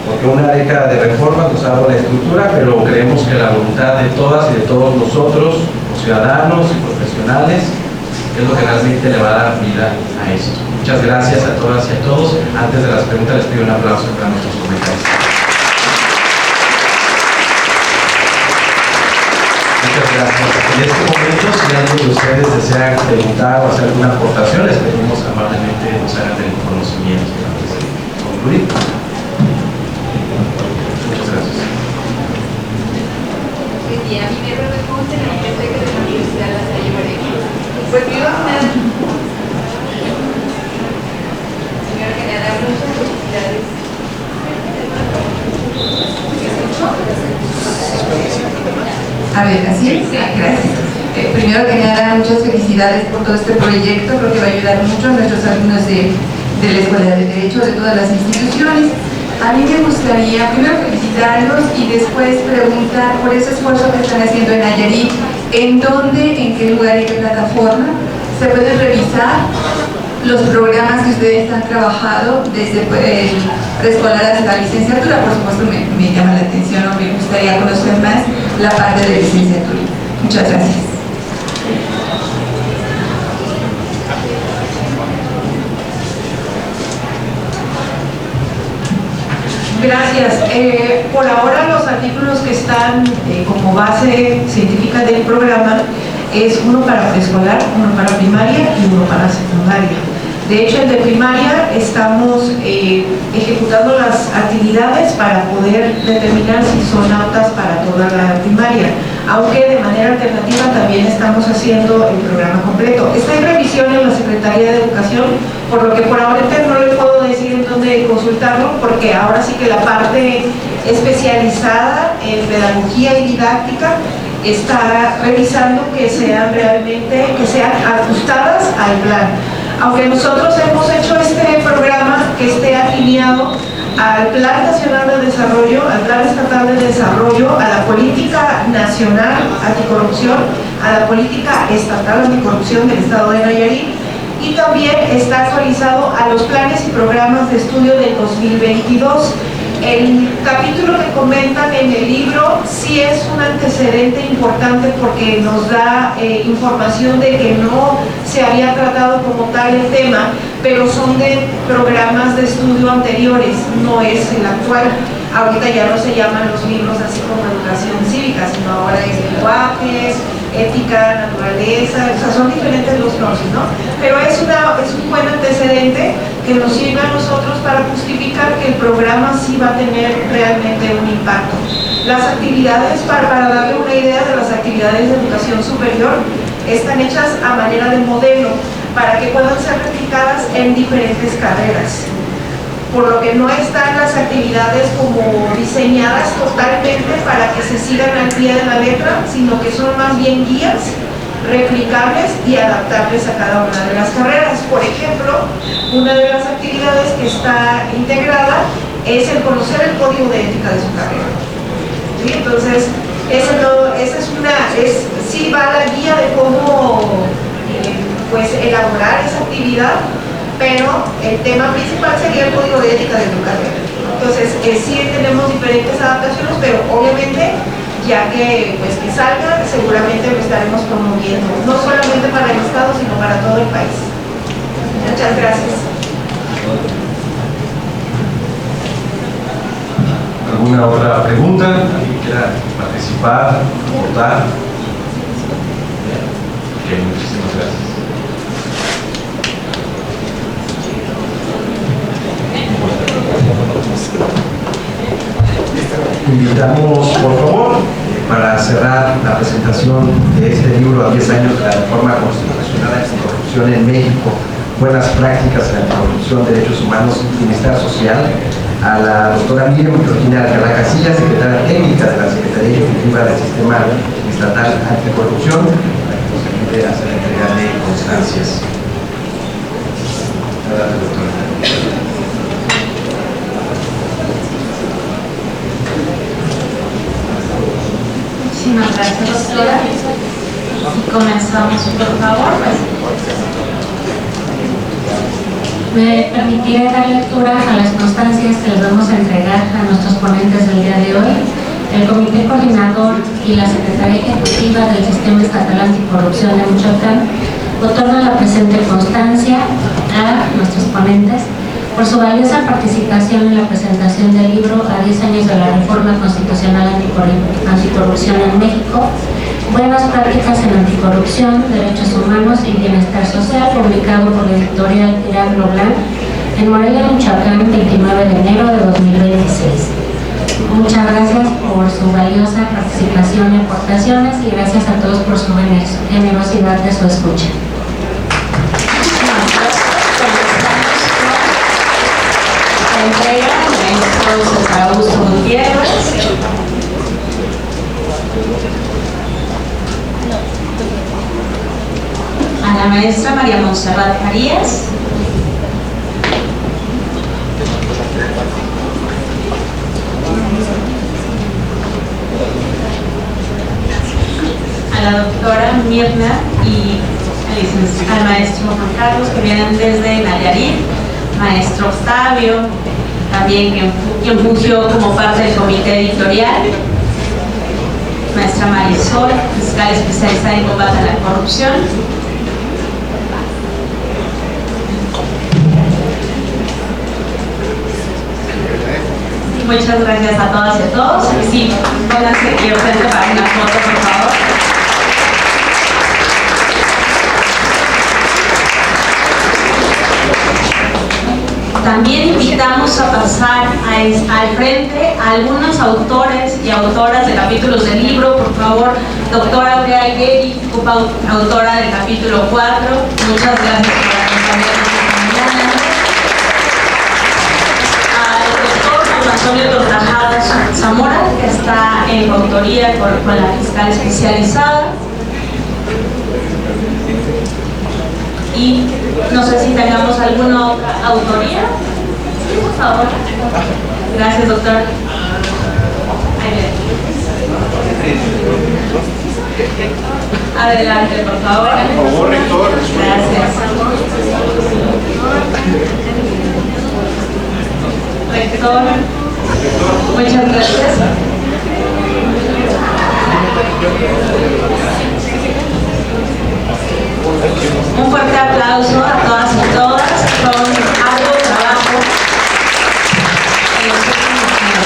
Porque una década de reformas nos ha dado la estructura, pero creemos que la voluntad de todas y de todos nosotros, los ciudadanos y profesionales, es lo que realmente le va a dar vida a esto. Muchas gracias a todas y a todos. Antes de las preguntas les pido un aplauso para nuestros comentarios. Muchas gracias. En este momento, si alguien de ustedes desea preguntar o hacer alguna aportación, les pedimos amablemente nos hagan del conocimiento antes de concluir. Muchas gracias. Buen día, mi nombre es Monte, la biblioteca de la Universidad La Salle Morelia. Pues primero que nada, señora general, muchas felicidades. A ver, ¿así? Sí. Gracias. Primero que nada, muchas felicidades por todo este proyecto. Creo que va a ayudar mucho a nuestros alumnos de la Escuela de Derecho de todas las instituciones. A mí me gustaría primero felicitarlos y después preguntar por ese esfuerzo que están haciendo en Nayarit, en dónde, en qué lugar y qué plataforma se pueden revisar los programas que ustedes han trabajado desde el preescolar hasta la licenciatura. Por supuesto me llama la atención o me gustaría conocer más la parte de licenciatura. Muchas gracias. Gracias. Por ahora los artículos que están como base científica del programa es uno para preescolar, uno para primaria y uno para secundaria. De hecho, el de primaria estamos ejecutando las actividades para poder determinar si son aptas para toda la primaria, aunque de manera alternativa también estamos haciendo el programa completo. Está en revisión en la Secretaría de Educación, por lo que por ahora no le puedo decir en dónde consultarlo, porque ahora sí que la parte especializada en pedagogía y didáctica está revisando que sean realmente, que sean ajustadas al plan. Aunque nosotros hemos hecho este programa que esté alineado al Plan Nacional de Desarrollo, al Plan Estatal de Desarrollo, a la Política Nacional Anticorrupción, a la Política Estatal Anticorrupción del Estado de Nayarit, y también está actualizado a los planes y programas de estudio del 2022. El capítulo que comentan en el libro sí es un antecedente importante porque nos da información de que no se había tratado como tal el tema, pero son de programas de estudio anteriores, no es el actual. Ahorita ya no se llaman los libros así como educación cívica, sino ahora es lenguajes, ética, naturaleza, o sea, son diferentes los nombres, ¿no? Pero es un buen antecedente que nos sirve a nosotros para justificar que el programa sí va a tener realmente un impacto. Las actividades, para darle una idea de las actividades de educación superior, están hechas a manera de modelo para que puedan ser replicadas en diferentes carreras. Por lo que no están las actividades como diseñadas totalmente para que se sigan al pie de la letra, sino que son más bien guías replicables y adaptables a cada una de las carreras. Por ejemplo, una de las actividades que está integrada es el conocer el código de ética de su carrera. ¿Sí? Entonces, sí va la guía de cómo pues, elaborar esa actividad, pero el tema principal sería el código de ética de tu carrera. Entonces, sí tenemos diferentes adaptaciones, pero obviamente, ya que pues que salga, seguramente lo estaremos promoviendo, no solamente para el Estado, sino para todo el país. Muchas gracias. ¿Alguna otra pregunta? ¿Alguien quiera participar, aportar? Ok, muchísimas gracias. Invitamos, por favor, para cerrar la presentación de este libro a 10 años de la Reforma Constitucional Anticorrupción en México, buenas prácticas en anticorrupción, derechos humanos y bienestar social, a la doctora Miriam Georgina Alcalá Casillas, secretaria técnica de la Secretaría Ejecutiva del Sistema Estatal Anticorrupción, para que nos ayude a hacer la entrega de constancias. Adelante, doctora. Muchísimas gracias, doctora. Y comenzamos, por favor. Me permitiré dar lectura a las constancias que les vamos a entregar a nuestros ponentes del día de hoy. El Comité Coordinador y la Secretaría Ejecutiva del Sistema Estatal Anticorrupción de Michoacán otorgan la presente constancia a nuestros ponentes por su valiosa participación en la presentación del libro a 10 años de la Reforma Constitucional Anticorrupción en México, buenas prácticas en anticorrupción, derechos humanos y bienestar social, publicado por la editorial Tiraglo Blanc en Morelia, Michoacán, 29 de enero de 2026. Muchas gracias por su valiosa participación y aportaciones y gracias a todos por su generosidad de su escucha. Entrega maestro César Augusto Gutiérrez. A la maestra María Montserrat Farías. A la doctora Mirna y al maestro Juan Carlos, que vienen desde Nayarit. Maestro Octavio, también quien fungió como parte del comité editorial, maestro maestra Marisol, fiscal especializada en combate a la corrupción. Muchas gracias a todas y a todos. Sí, pónganse aquí enfrente para una foto, por favor. También invitamos a pasar al frente a algunos autores y autoras de capítulos del libro. Por favor, doctora Aurea Gueri, autora del capítulo 4. Muchas gracias por acompañarnos esta mañana. Antonio Tortajada Zamora, que está en coautoría con la fiscal especializada. Y no sé si tengamos alguna otra autoría. Por favor. Gracias, doctor. Adelante, por favor. Por favor, rector. Gracias. Rector, muchas gracias. Un fuerte aplauso a todas y todas. Son arduo trabajo en los últimos años.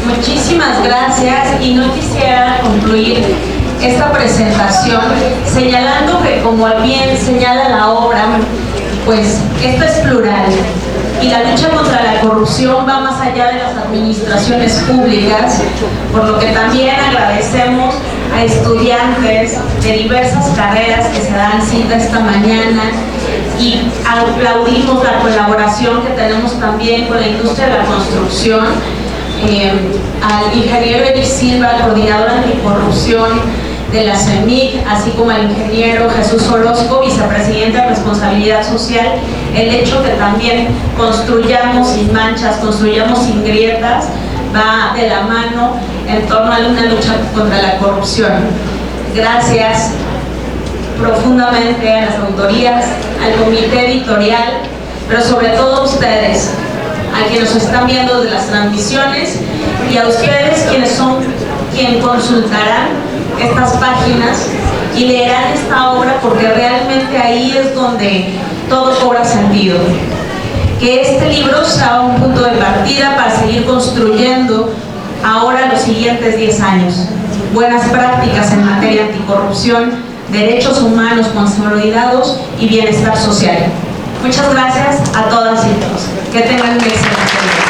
Muchísimas gracias, y no quisiera concluir esta presentación señalando que, como bien señala la obra, pues esto es plural y la lucha contra la corrupción va más allá de las administraciones públicas, por lo que también agradecemos a estudiantes de diversas carreras que se dan cita esta mañana, y aplaudimos la colaboración que tenemos también con la industria de la construcción, al ingeniero Eric Silva, coordinador anticorrupción de la CEMIC, así como al ingeniero Jesús Orozco, vicepresidente de Responsabilidad Social, el hecho que también construyamos sin manchas, construyamos sin grietas, va de la mano en torno a una lucha contra la corrupción. Gracias profundamente a las autorías, al comité editorial, pero sobre todo a ustedes, a quienes nos están viendo desde las transmisiones, y a ustedes quienes consultarán estas páginas y leerán esta obra, porque realmente ahí es donde todo cobra sentido. Que este libro sea un punto de partida para seguir construyendo ahora los siguientes 10 años. Buenas prácticas en materia anticorrupción, derechos humanos consolidados y bienestar social. Muchas gracias a todas y todos. Que tengan un excelente día.